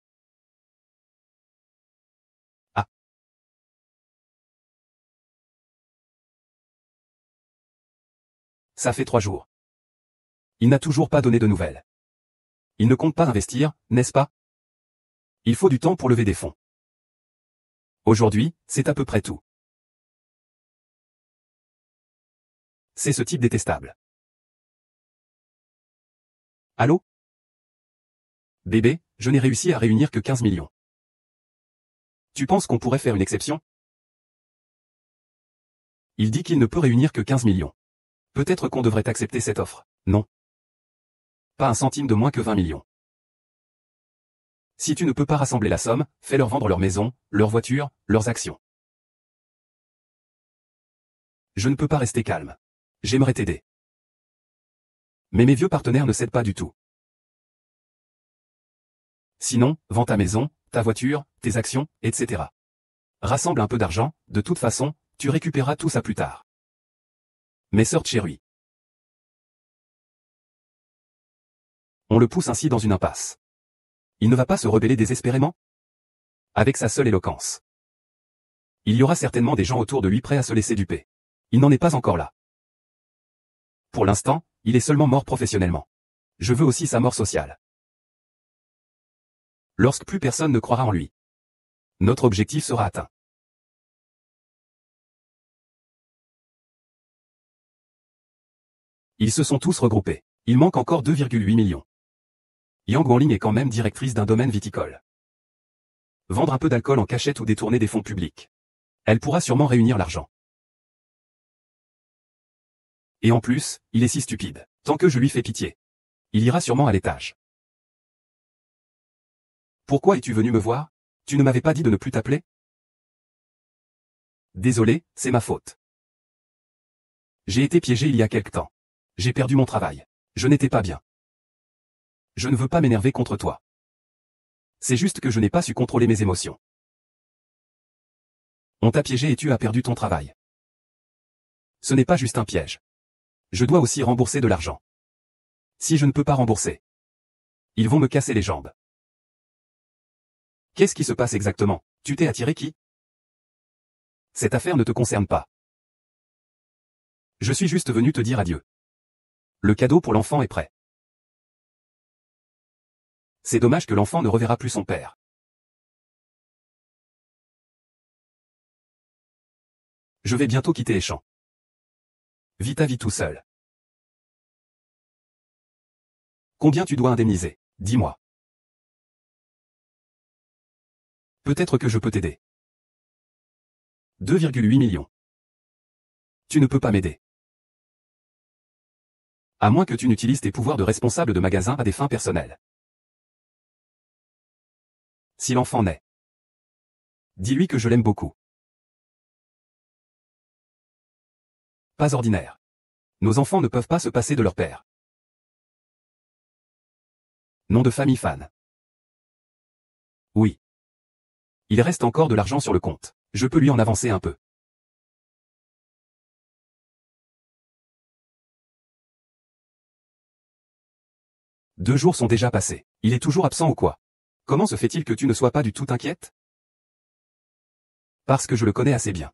Ça fait 3 jours. Il n'a toujours pas donné de nouvelles. Il ne compte pas investir, n'est-ce pas? Il faut du temps pour lever des fonds. Aujourd'hui, c'est à peu près tout. C'est ce type détestable. Allô? Bébé, je n'ai réussi à réunir que 15 millions. Tu penses qu'on pourrait faire une exception? Il dit qu'il ne peut réunir que 15 millions. Peut-être qu'on devrait accepter cette offre. Non. Pas un centime de moins que 20 millions. Si tu ne peux pas rassembler la somme, fais-leur vendre leur maison, leur voiture, leurs actions. Je ne peux pas rester calme. J'aimerais t'aider. Mais mes vieux partenaires ne cèdent pas du tout. Sinon, vends ta maison, ta voiture, tes actions, etc. Rassemble un peu d'argent, de toute façon, tu récupéreras tout ça plus tard. Mes sœurs chéries. On le pousse ainsi dans une impasse. Il ne va pas se rebeller désespérément? Avec sa seule éloquence. Il y aura certainement des gens autour de lui prêts à se laisser duper. Il n'en est pas encore là. Pour l'instant, il est seulement mort professionnellement. Je veux aussi sa mort sociale. Lorsque plus personne ne croira en lui. Notre objectif sera atteint. Ils se sont tous regroupés. Il manque encore 2,8 millions. Yang Guangling est quand même directrice d'un domaine viticole. Vendre un peu d'alcool en cachette ou détourner des fonds publics. Elle pourra sûrement réunir l'argent. Et en plus, il est si stupide. Tant que je lui fais pitié. Il ira sûrement à l'étage. Pourquoi es-tu venu me voir? Tu ne m'avais pas dit de ne plus t'appeler? Désolé, c'est ma faute. J'ai été piégé il y a quelque temps. J'ai perdu mon travail. Je n'étais pas bien. Je ne veux pas m'énerver contre toi. C'est juste que je n'ai pas su contrôler mes émotions. On t'a piégé et tu as perdu ton travail. Ce n'est pas juste un piège. Je dois aussi rembourser de l'argent. Si je ne peux pas rembourser, ils vont me casser les jambes. Qu'est-ce qui se passe exactement? Tu t'es attiré qui? Cette affaire ne te concerne pas. Je suis juste venu te dire adieu. Le cadeau pour l'enfant est prêt. C'est dommage que l'enfant ne reverra plus son père. Je vais bientôt quitter les champs. Vis ta vie tout seul. Combien tu dois indemniser? Dis-moi. Peut-être que je peux t'aider. 2,8 millions. Tu ne peux pas m'aider. À moins que tu n'utilises tes pouvoirs de responsable de magasin à des fins personnelles. Si l'enfant naît, dis-lui que je l'aime beaucoup. Pas ordinaire. Nos enfants ne peuvent pas se passer de leur père. Nom de famille Fan. Oui. Il reste encore de l'argent sur le compte. Je peux lui en avancer un peu. Deux jours sont déjà passés. Il est toujours absent ou quoi? Comment se fait-il que tu ne sois pas du tout inquiète? Parce que je le connais assez bien.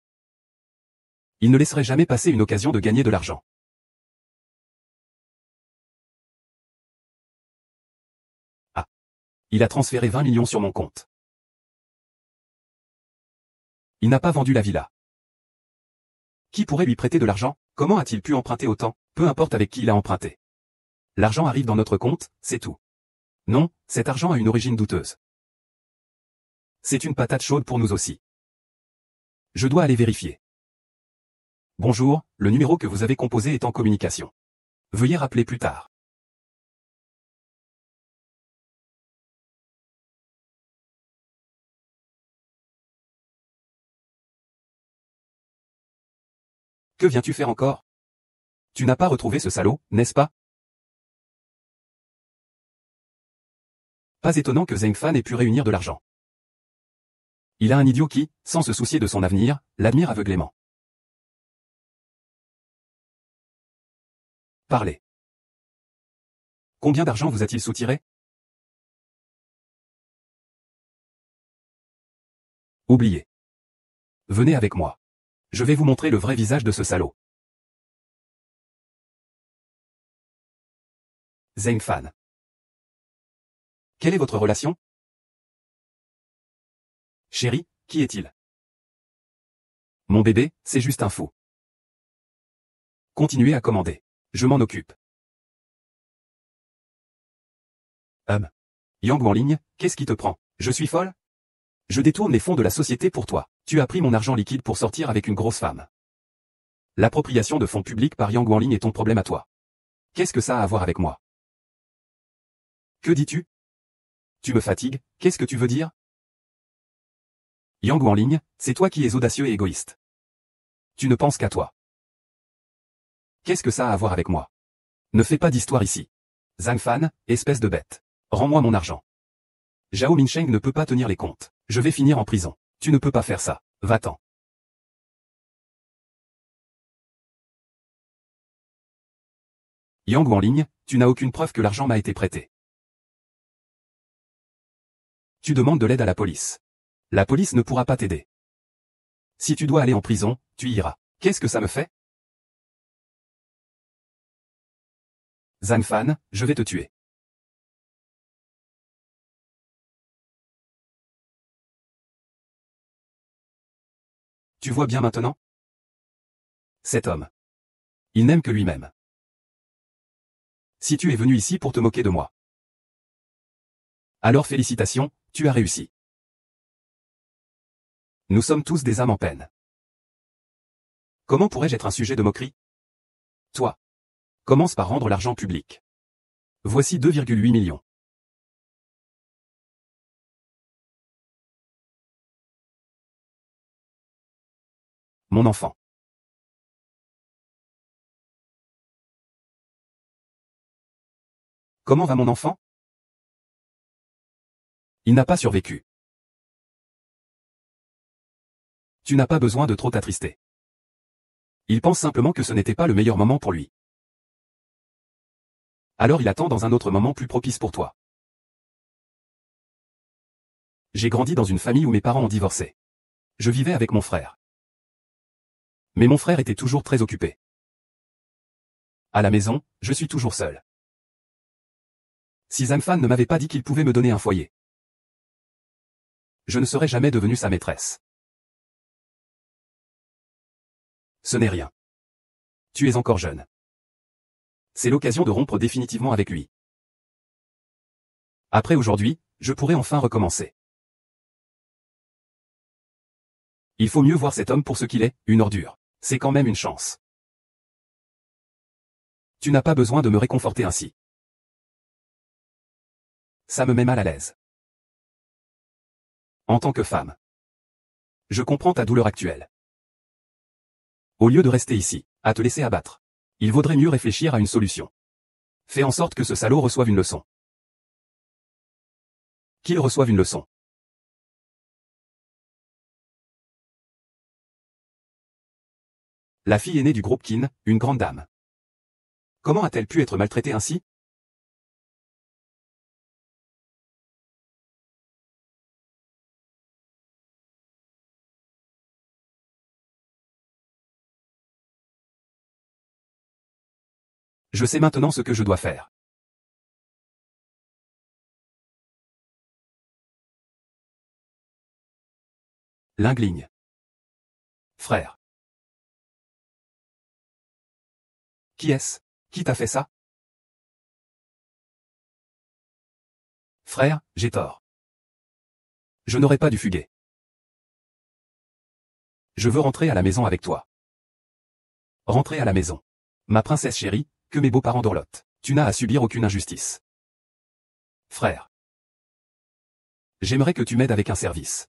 Il ne laisserait jamais passer une occasion de gagner de l'argent. Ah. Il a transféré 20 millions sur mon compte. Il n'a pas vendu la villa. Qui pourrait lui prêter de l'argent? Comment a-t-il pu emprunter autant? Peu importe avec qui il a emprunté. L'argent arrive dans notre compte, c'est tout. Non, cet argent a une origine douteuse. C'est une patate chaude pour nous aussi. Je dois aller vérifier. Bonjour, le numéro que vous avez composé est en communication. Veuillez rappeler plus tard. Que viens-tu faire encore? Tu n'as pas retrouvé ce salaud, n'est-ce pas? Pas étonnant que Zheng Fan ait pu réunir de l'argent. Il a un idiot qui, sans se soucier de son avenir, l'admire aveuglément. Parlez. Combien d'argent vous a-t-il soutiré? Oubliez. Venez avec moi. Je vais vous montrer le vrai visage de ce salaud. Zheng Fan. Quelle est votre relation? Chérie, qui est-il? Mon bébé, c'est juste un fou. Continuez à commander. Je m'en occupe. Yang Wanling, qu'est-ce qui te prend? Je suis folle? Je détourne les fonds de la société pour toi. Tu as pris mon argent liquide pour sortir avec une grosse femme. L'appropriation de fonds publics par Yang Wanling est ton problème à toi. Qu'est-ce que ça a à voir avec moi? Que dis-tu? Tu me fatigues, qu'est-ce que tu veux dire? Yang Wanling, c'est toi qui es audacieux et égoïste. Tu ne penses qu'à toi. Qu'est-ce que ça a à voir avec moi? Ne fais pas d'histoire ici. Zhang Fan, espèce de bête. Rends-moi mon argent. Zhao Minsheng ne peut pas tenir les comptes. Je vais finir en prison. Tu ne peux pas faire ça. Va-t'en. Yang Wanling, tu n'as aucune preuve que l'argent m'a été prêté. Tu demandes de l'aide à la police. La police ne pourra pas t'aider. Si tu dois aller en prison, tu y iras. Qu'est-ce que ça me fait? Zhang Fan, je vais te tuer. Tu vois bien maintenant? Cet homme. Il n'aime que lui-même. Si tu es venu ici pour te moquer de moi. Alors félicitations, tu as réussi. Nous sommes tous des âmes en peine. Comment pourrais-je être un sujet de moquerie? Toi. Commence par rendre l'argent public. Voici 2,8 millions. Mon enfant. Comment va mon enfant? Il n'a pas survécu. Tu n'as pas besoin de trop t'attrister. Il pense simplement que ce n'était pas le meilleur moment pour lui. Alors il attend dans un autre moment plus propice pour toi. J'ai grandi dans une famille où mes parents ont divorcé. Je vivais avec mon frère. Mais mon frère était toujours très occupé. À la maison, je suis toujours seul. Si Zhang Fan ne m'avait pas dit qu'il pouvait me donner un foyer, je ne serais jamais devenu sa maîtresse. Ce n'est rien. Tu es encore jeune. C'est l'occasion de rompre définitivement avec lui. Après aujourd'hui, je pourrai enfin recommencer. Il faut mieux voir cet homme pour ce qu'il est, une ordure. C'est quand même une chance. Tu n'as pas besoin de me réconforter ainsi. Ça me met mal à l'aise. En tant que femme. Je comprends ta douleur actuelle. Au lieu de rester ici, à te laisser abattre, il vaudrait mieux réfléchir à une solution. Fais en sorte que ce salaud reçoive une leçon. Qu'il reçoive une leçon. La fille aînée du groupe Qin, une grande dame. Comment a-t-elle pu être maltraitée ainsi? Je sais maintenant ce que je dois faire. Lingligne. Frère. Qui est-ce? Qui t'a fait ça? Frère, j'ai tort. Je n'aurais pas dû fuguer. Je veux rentrer à la maison avec toi. Rentrer à la maison. Ma princesse chérie, que mes beaux-parents dorlotent. Tu n'as à subir aucune injustice. Frère. J'aimerais que tu m'aides avec un service.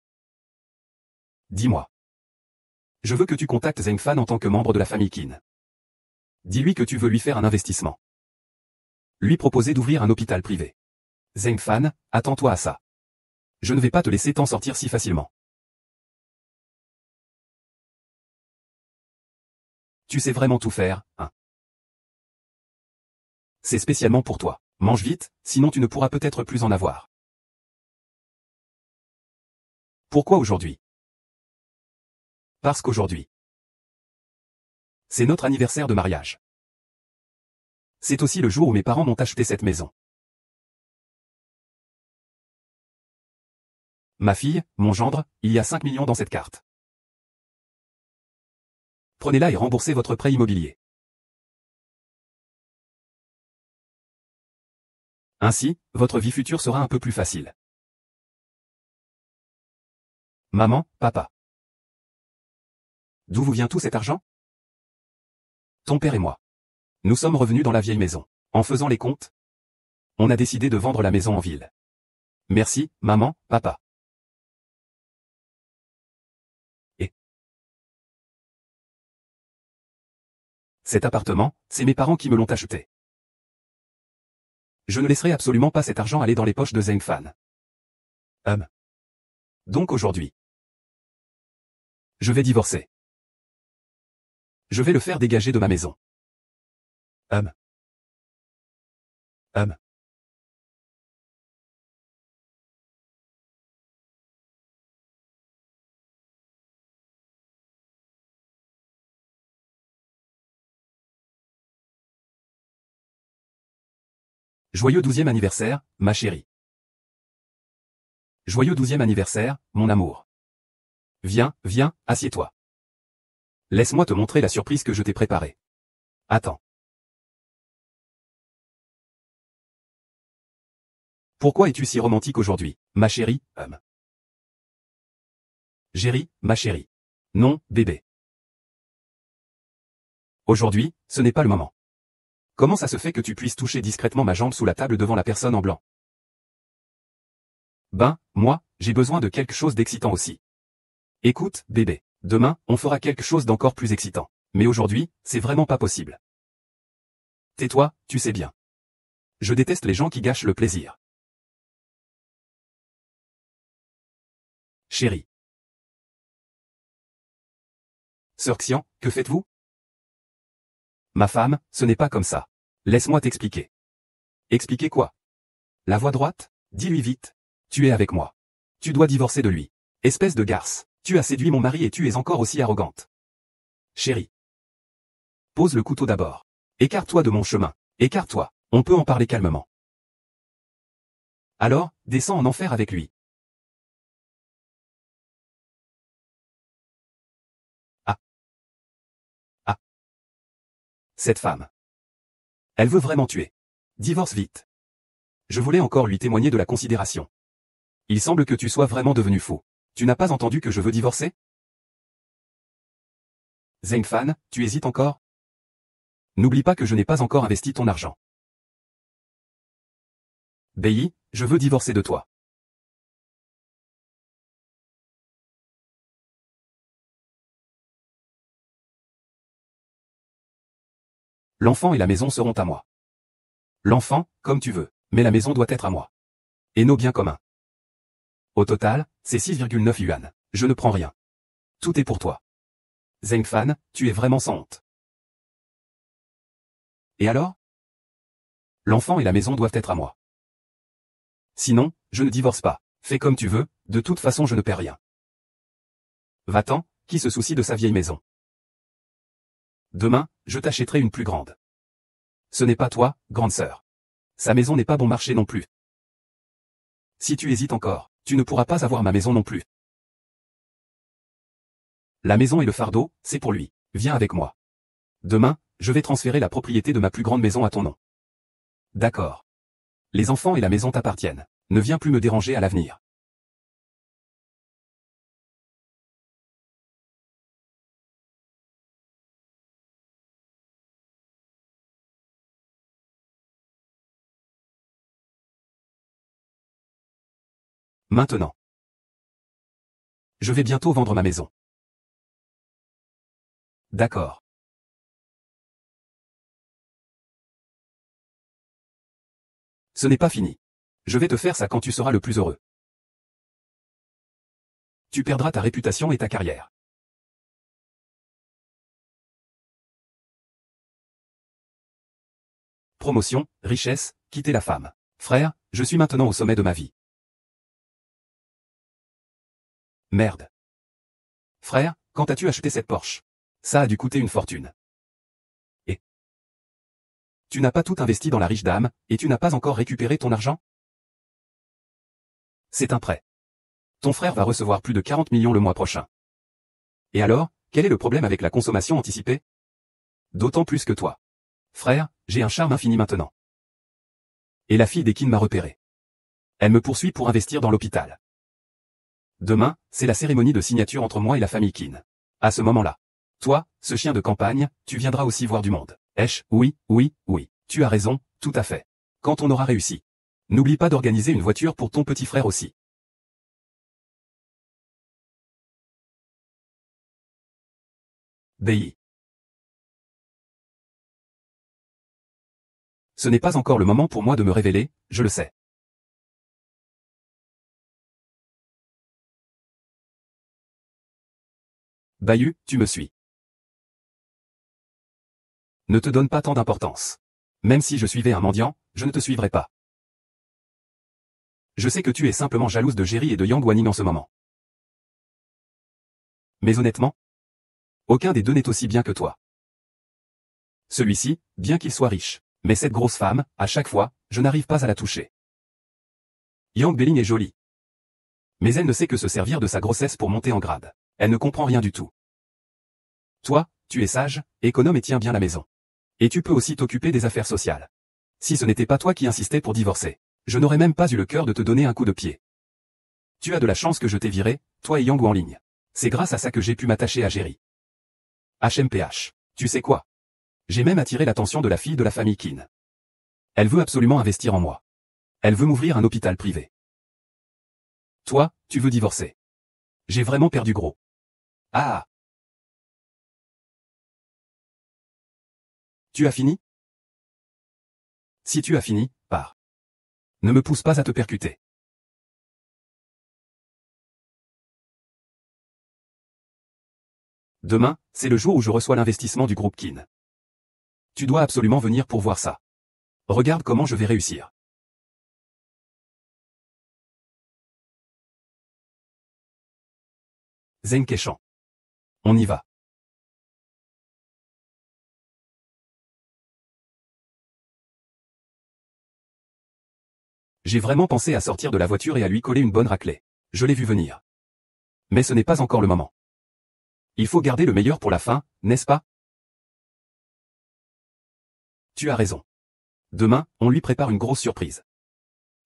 Dis-moi. Je veux que tu contactes Zheng Fan en tant que membre de la famille Qin. Dis-lui que tu veux lui faire un investissement. Lui proposer d'ouvrir un hôpital privé. Zheng Fan, attends-toi à ça. Je ne vais pas te laisser t'en sortir si facilement. Tu sais vraiment tout faire, hein? C'est spécialement pour toi. Mange vite, sinon tu ne pourras peut-être plus en avoir. Pourquoi aujourd'hui? Parce qu'aujourd'hui, c'est notre anniversaire de mariage. C'est aussi le jour où mes parents m'ont acheté cette maison. Ma fille, mon gendre, il y a 5 millions dans cette carte. Prenez-la et remboursez votre prêt immobilier. Ainsi, votre vie future sera un peu plus facile. Maman, papa. D'où vous vient tout cet argent? Ton père et moi. Nous sommes revenus dans la vieille maison. En faisant les comptes, on a décidé de vendre la maison en ville. Merci, maman, papa. Et cet appartement, c'est mes parents qui me l'ont acheté. Je ne laisserai absolument pas cet argent aller dans les poches de Zheng Fan. Donc aujourd'hui, je vais divorcer. Je vais le faire dégager de ma maison. Hum. Joyeux 12e anniversaire, ma chérie. Joyeux 12e anniversaire, mon amour. Viens, viens, assieds-toi. Laisse-moi te montrer la surprise que je t'ai préparée. Attends. Pourquoi es-tu si romantique aujourd'hui, ma chérie? Géry, ma chérie. Non, bébé. Aujourd'hui, ce n'est pas le moment. Comment ça se fait que tu puisses toucher discrètement ma jambe sous la table devant la personne en blanc? Ben, moi, j'ai besoin de quelque chose d'excitant aussi. Écoute, bébé, demain, on fera quelque chose d'encore plus excitant. Mais aujourd'hui, c'est vraiment pas possible. Tais-toi, tu sais bien. Je déteste les gens qui gâchent le plaisir. Chérie. Sœur Xian, que faites-vous? Ma femme, ce n'est pas comme ça. Laisse-moi t'expliquer. Expliquer quoi? La voix droite? Dis-lui vite. Tu es avec moi. Tu dois divorcer de lui. Espèce de garce. Tu as séduit mon mari et tu es encore aussi arrogante. Chérie. Pose le couteau d'abord. Écarte-toi de mon chemin. Écarte-toi. On peut en parler calmement. Alors, descends en enfer avec lui. Ah. Ah. Cette femme. Elle veut vraiment tuer. Divorce vite. Je voulais encore lui témoigner de la considération. Il semble que tu sois vraiment devenu fou. Tu n'as pas entendu que je veux divorcer? Zheng Fan, tu hésites encore? N'oublie pas que je n'ai pas encore investi ton argent. Bei, je veux divorcer de toi. L'enfant et la maison seront à moi. L'enfant, comme tu veux, mais la maison doit être à moi. Et nos biens communs. Au total, c'est 6,9 yuan. Je ne prends rien. Tout est pour toi. Zheng Fan, tu es vraiment sans honte. Et alors? L'enfant et la maison doivent être à moi. Sinon, je ne divorce pas. Fais comme tu veux, de toute façon je ne perds rien. Va-t'en, qui se soucie de sa vieille maison? Demain, je t'achèterai une plus grande. Ce n'est pas toi, grande sœur. Sa maison n'est pas bon marché non plus. Si tu hésites encore, tu ne pourras pas avoir ma maison non plus. La maison et le fardeau, c'est pour lui. Viens avec moi. Demain, je vais transférer la propriété de ma plus grande maison à ton nom. D'accord. Les enfants et la maison t'appartiennent. Ne viens plus me déranger à l'avenir. Maintenant. Je vais bientôt vendre ma maison. D'accord. Ce n'est pas fini. Je vais te faire ça quand tu seras le plus heureux. Tu perdras ta réputation et ta carrière. Promotion, richesse, quitter la femme. Frère, je suis maintenant au sommet de ma vie. Merde. Frère, quand as-tu acheté cette Porsche? Ça a dû coûter une fortune. Et Tu n'as pas tout investi dans la riche dame, et tu n'as pas encore récupéré ton argent? C'est un prêt. Ton frère va recevoir plus de 40 millions le mois prochain. Et alors, quel est le problème avec la consommation anticipée? D'autant plus que toi. Frère, j'ai un charme infini maintenant. Et la fille d'Ekin m'a repéré. Elle me poursuit pour investir dans l'hôpital. Demain, c'est la cérémonie de signature entre moi et la famille Kin. À ce moment-là. Toi, ce chien de campagne, tu viendras aussi voir du monde. Oui, oui, oui. Tu as raison, tout à fait. Quand on aura réussi. N'oublie pas d'organiser une voiture pour ton petit frère aussi. BI. Ce n'est pas encore le moment pour moi de me révéler, je le sais. Bayu, tu me suis. Ne te donne pas tant d'importance. Même si je suivais un mendiant, je ne te suivrai pas. Je sais que tu es simplement jalouse de Jerry et de Yang Wanning en ce moment. Mais honnêtement, aucun des deux n'est aussi bien que toi. Celui-ci, bien qu'il soit riche. Mais cette grosse femme, à chaque fois, je n'arrive pas à la toucher. Yang Beling est jolie. Mais elle ne sait que se servir de sa grossesse pour monter en grade. Elle ne comprend rien du tout. Toi, tu es sage, économe et tiens bien la maison. Et tu peux aussi t'occuper des affaires sociales. Si ce n'était pas toi qui insistais pour divorcer, je n'aurais même pas eu le cœur de te donner un coup de pied. Tu as de la chance que je t'ai viré, toi et Yang Wanling. C'est grâce à ça que j'ai pu m'attacher à Jerry. HMPH. Tu sais quoi? J'ai même attiré l'attention de la fille de la famille Kin. Elle veut absolument investir en moi. Elle veut m'ouvrir un hôpital privé. Toi, tu veux divorcer. J'ai vraiment perdu gros. Ah! Tu as fini? Si tu as fini, pars. Ne me pousse pas à te percuter. Demain, c'est le jour où je reçois l'investissement du groupe Kin. Tu dois absolument venir pour voir ça. Regarde comment je vais réussir. Zeng Keishan. On y va. J'ai vraiment pensé à sortir de la voiture et à lui coller une bonne raclée. Je l'ai vu venir. Mais ce n'est pas encore le moment. Il faut garder le meilleur pour la fin, n'est-ce pas? Tu as raison. Demain, on lui prépare une grosse surprise.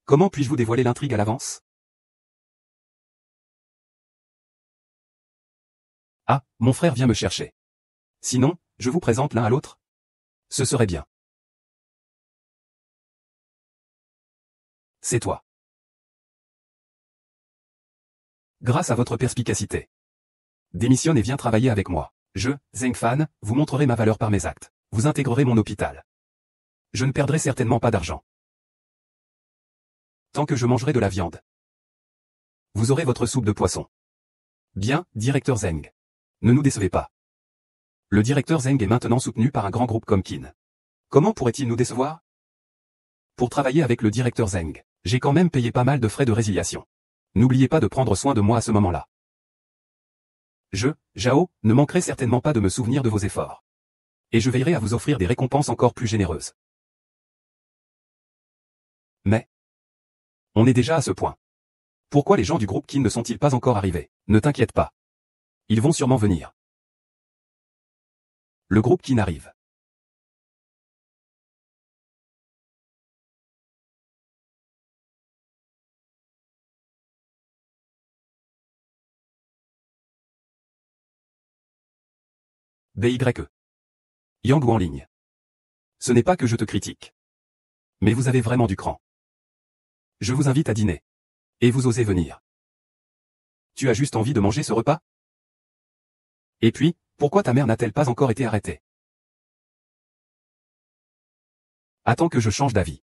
Comment puis-je vous dévoiler l'intrigue à l'avance? Ah, mon frère vient me chercher. Sinon, je vous présente l'un à l'autre? Ce serait bien. C'est toi. Grâce à votre perspicacité. Démissionne et viens travailler avec moi. Je, Zeng Fan, vous montrerai ma valeur par mes actes. Vous intégrerez mon hôpital. Je ne perdrai certainement pas d'argent. Tant que je mangerai de la viande. Vous aurez votre soupe de poisson. Bien, directeur Zeng. Ne nous décevez pas. Le directeur Zeng est maintenant soutenu par un grand groupe comme Kin. Comment pourrait-il nous décevoir? Pour travailler avec le directeur Zeng, j'ai quand même payé pas mal de frais de résiliation. N'oubliez pas de prendre soin de moi à ce moment-là. Je, Zhao, ne manquerai certainement pas de me souvenir de vos efforts. Et je veillerai à vous offrir des récompenses encore plus généreuses. Mais, on est déjà à ce point. Pourquoi les gens du groupe Kin ne sont-ils pas encore arrivés? Ne t'inquiète pas. Ils vont sûrement venir. Le groupe Kin arrive. BYE. Yang Wanling. Ce n'est pas que je te critique. Mais vous avez vraiment du cran. Je vous invite à dîner. Et vous osez venir. Tu as juste envie de manger ce repas? Et puis, pourquoi ta mère n'a-t-elle pas encore été arrêtée? Attends que je change d'avis.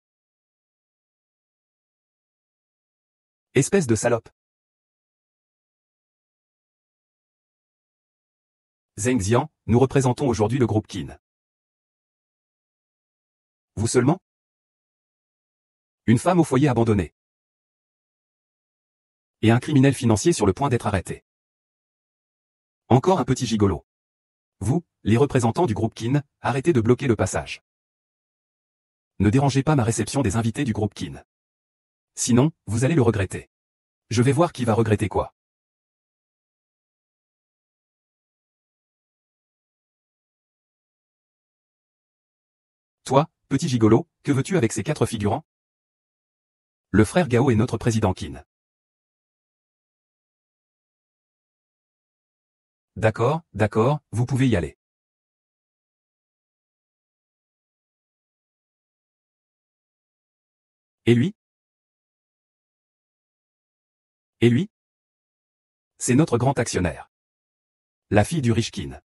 Espèce de salope. Zeng Xian, nous représentons aujourd'hui le groupe Kin. Vous seulement? Une femme au foyer abandonnée. Et un criminel financier sur le point d'être arrêté. Encore un petit gigolo. Vous, les représentants du groupe Kin, arrêtez de bloquer le passage. Ne dérangez pas ma réception des invités du groupe Kin. Sinon, vous allez le regretter. Je vais voir qui va regretter quoi. Toi, petit gigolo, que veux-tu avec ces 4 figurants? Le frère Gao est notre président Kin. D'accord, d'accord, vous pouvez y aller. Et lui? Et lui? C'est notre grand actionnaire. La fille du riche Kin.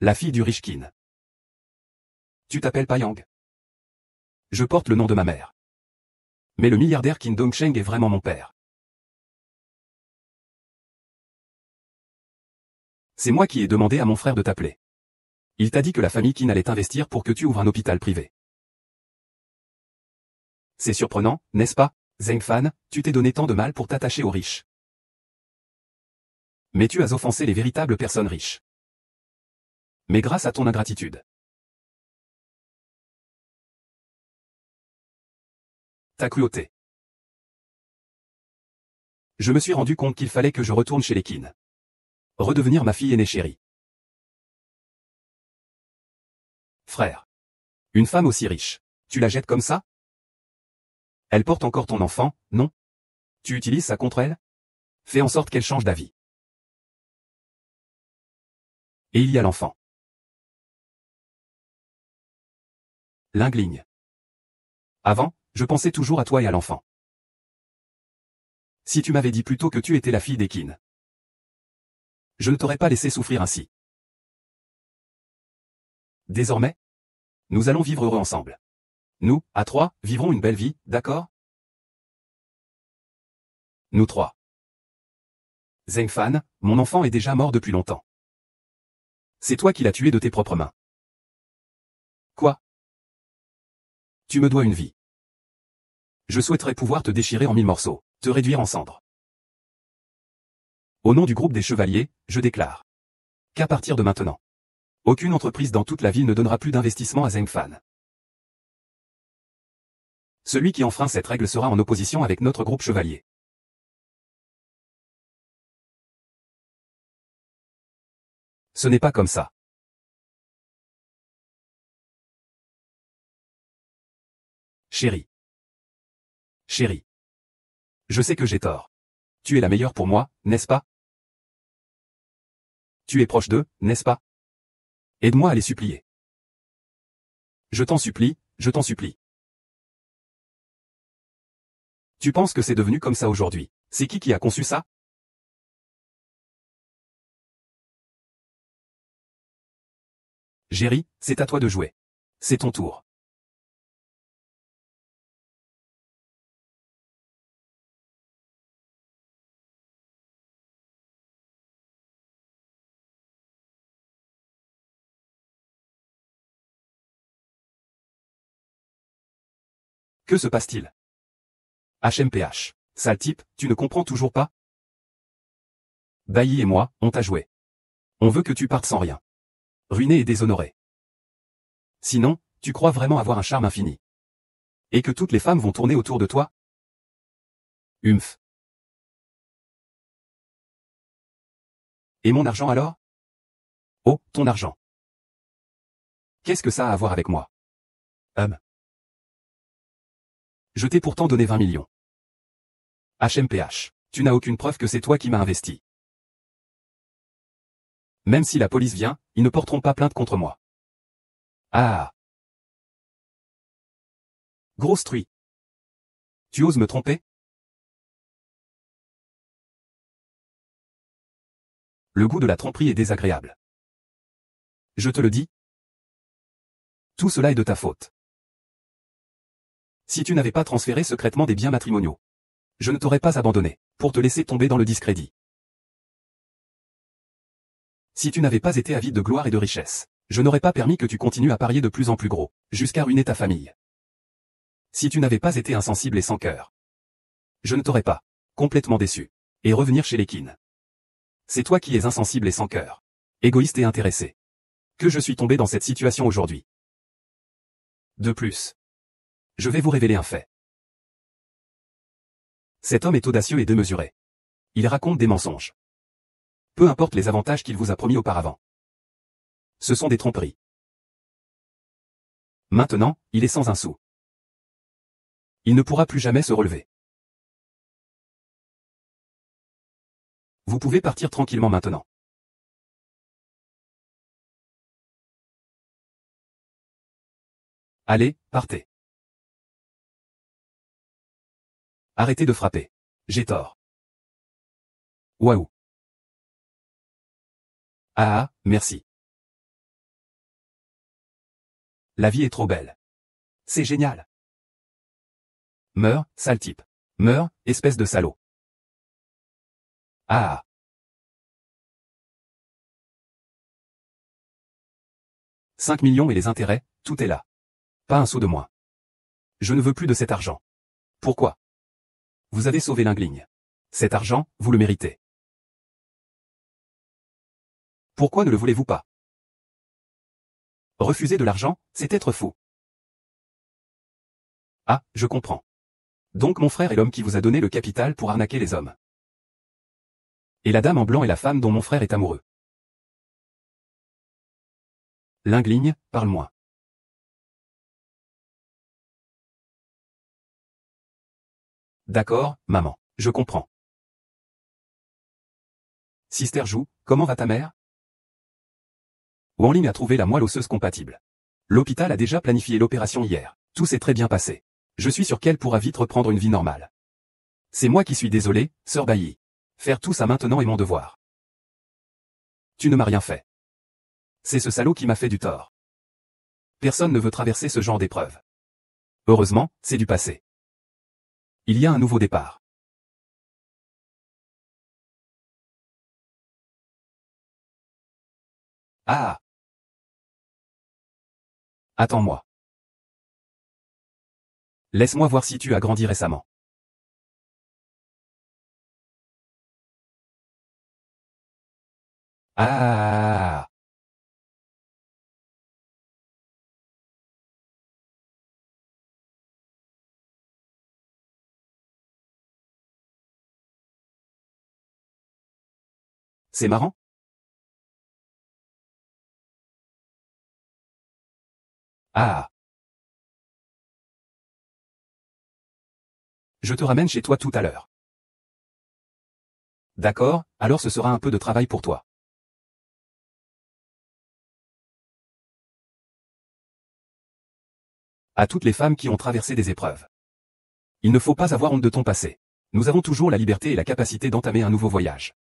La fille du riche Kin. Tu t'appelles Payang? Je porte le nom de ma mère. Mais le milliardaire Qin Dongsheng est vraiment mon père. C'est moi qui ai demandé à mon frère de t'appeler. Il t'a dit que la famille Qin allait investir pour que tu ouvres un hôpital privé. C'est surprenant, n'est-ce pas, Zheng Fan, tu t'es donné tant de mal pour t'attacher aux riches. Mais tu as offensé les véritables personnes riches. Mais grâce à ton ingratitude. Ta cruauté. Je me suis rendu compte qu'il fallait que je retourne chez les Qin. Redevenir ma fille aînée chérie. Frère. Une femme aussi riche. Tu la jettes comme ça? Elle porte encore ton enfant, non? Tu utilises ça contre elle? Fais en sorte qu'elle change d'avis. Et il y a l'enfant. Lingling. Avant, je pensais toujours à toi et à l'enfant. Si tu m'avais dit plus tôt que tu étais la fille des Qin, je ne t'aurais pas laissé souffrir ainsi. Désormais, nous allons vivre heureux ensemble. Nous, à 3, vivrons une belle vie, d'accord? Nous 3. Zheng Fan, mon enfant est déjà mort depuis longtemps. C'est toi qui l'as tué de tes propres mains. Quoi? Tu me dois une vie. Je souhaiterais pouvoir te déchirer en 1000 morceaux, te réduire en cendres. Au nom du groupe des chevaliers, je déclare qu'à partir de maintenant, aucune entreprise dans toute la ville ne donnera plus d'investissement à Zheng Fan. Celui qui enfreint cette règle sera en opposition avec notre groupe chevalier. Ce n'est pas comme ça. Chérie. Chérie. Je sais que j'ai tort. Tu es la meilleure pour moi, n'est-ce pas? Tu es proche d'eux, n'est-ce pas? Aide-moi à les supplier. Je t'en supplie, je t'en supplie. Tu penses que c'est devenu comme ça aujourd'hui? C'est qui a conçu ça? Jerry, c'est à toi de jouer. C'est ton tour. Que se passe-t-il? HMPH. Sale type, tu ne comprends toujours pas? Bailly et moi, on t'a joué. On veut que tu partes sans rien. Ruiné et déshonoré. Sinon, tu crois vraiment avoir un charme infini. Et que toutes les femmes vont tourner autour de toi? Humph. Et mon argent alors? Oh, ton argent. Qu'est-ce que ça a à voir avec moi? Je t'ai pourtant donné 20 millions. HMPH. Tu n'as aucune preuve que c'est toi qui m'as investi. Même si la police vient, ils ne porteront pas plainte contre moi. Ah. Grosse truie. Tu oses me tromper? Le goût de la tromperie est désagréable. Je te le dis. Tout cela est de ta faute. Si tu n'avais pas transféré secrètement des biens matrimoniaux, je ne t'aurais pas abandonné, pour te laisser tomber dans le discrédit. Si tu n'avais pas été avide de gloire et de richesse, je n'aurais pas permis que tu continues à parier de plus en plus gros, jusqu'à ruiner ta famille. Si tu n'avais pas été insensible et sans cœur, je ne t'aurais pas complètement déçu, et revenir chez les Qin. C'est toi qui es insensible et sans cœur, égoïste et intéressé, que je suis tombé dans cette situation aujourd'hui. De plus, je vais vous révéler un fait. Cet homme est audacieux et démesuré. Il raconte des mensonges. Peu importe les avantages qu'il vous a promis auparavant. Ce sont des tromperies. Maintenant, il est sans un sou. Il ne pourra plus jamais se relever. Vous pouvez partir tranquillement maintenant. Allez, partez. Arrêtez de frapper. J'ai tort. Waouh. Ah, merci. La vie est trop belle. C'est génial. Meurs, sale type. Meurs, espèce de salaud. Ah. 5 millions et les intérêts, tout est là. Pas un sou de moins. Je ne veux plus de cet argent. Pourquoi? Vous avez sauvé Lingligne. Cet argent, vous le méritez. Pourquoi ne le voulez-vous pas? Refuser de l'argent, c'est être fou. Ah, je comprends. Donc mon frère est l'homme qui vous a donné le capital pour arnaquer les hommes. Et la dame en blanc est la femme dont mon frère est amoureux. Lingligne, parle-moi. D'accord, maman, je comprends. Sister Jou, comment va ta mère? Wanling a trouvé la moelle osseuse compatible. L'hôpital a déjà planifié l'opération hier. Tout s'est très bien passé. Je suis sûr qu'elle pourra vite reprendre une vie normale. C'est moi qui suis désolé, sœur Bailly. Faire tout ça maintenant est mon devoir. Tu ne m'as rien fait. C'est ce salaud qui m'a fait du tort. Personne ne veut traverser ce genre d'épreuve. Heureusement, c'est du passé. Il y a un nouveau départ. Ah! Attends-moi. Laisse-moi voir si tu as grandi récemment. Ah! C'est marrant? Ah! Je te ramène chez toi tout à l'heure. D'accord, alors ce sera un peu de travail pour toi. À toutes les femmes qui ont traversé des épreuves. Il ne faut pas avoir honte de ton passé. Nous avons toujours la liberté et la capacité d'entamer un nouveau voyage.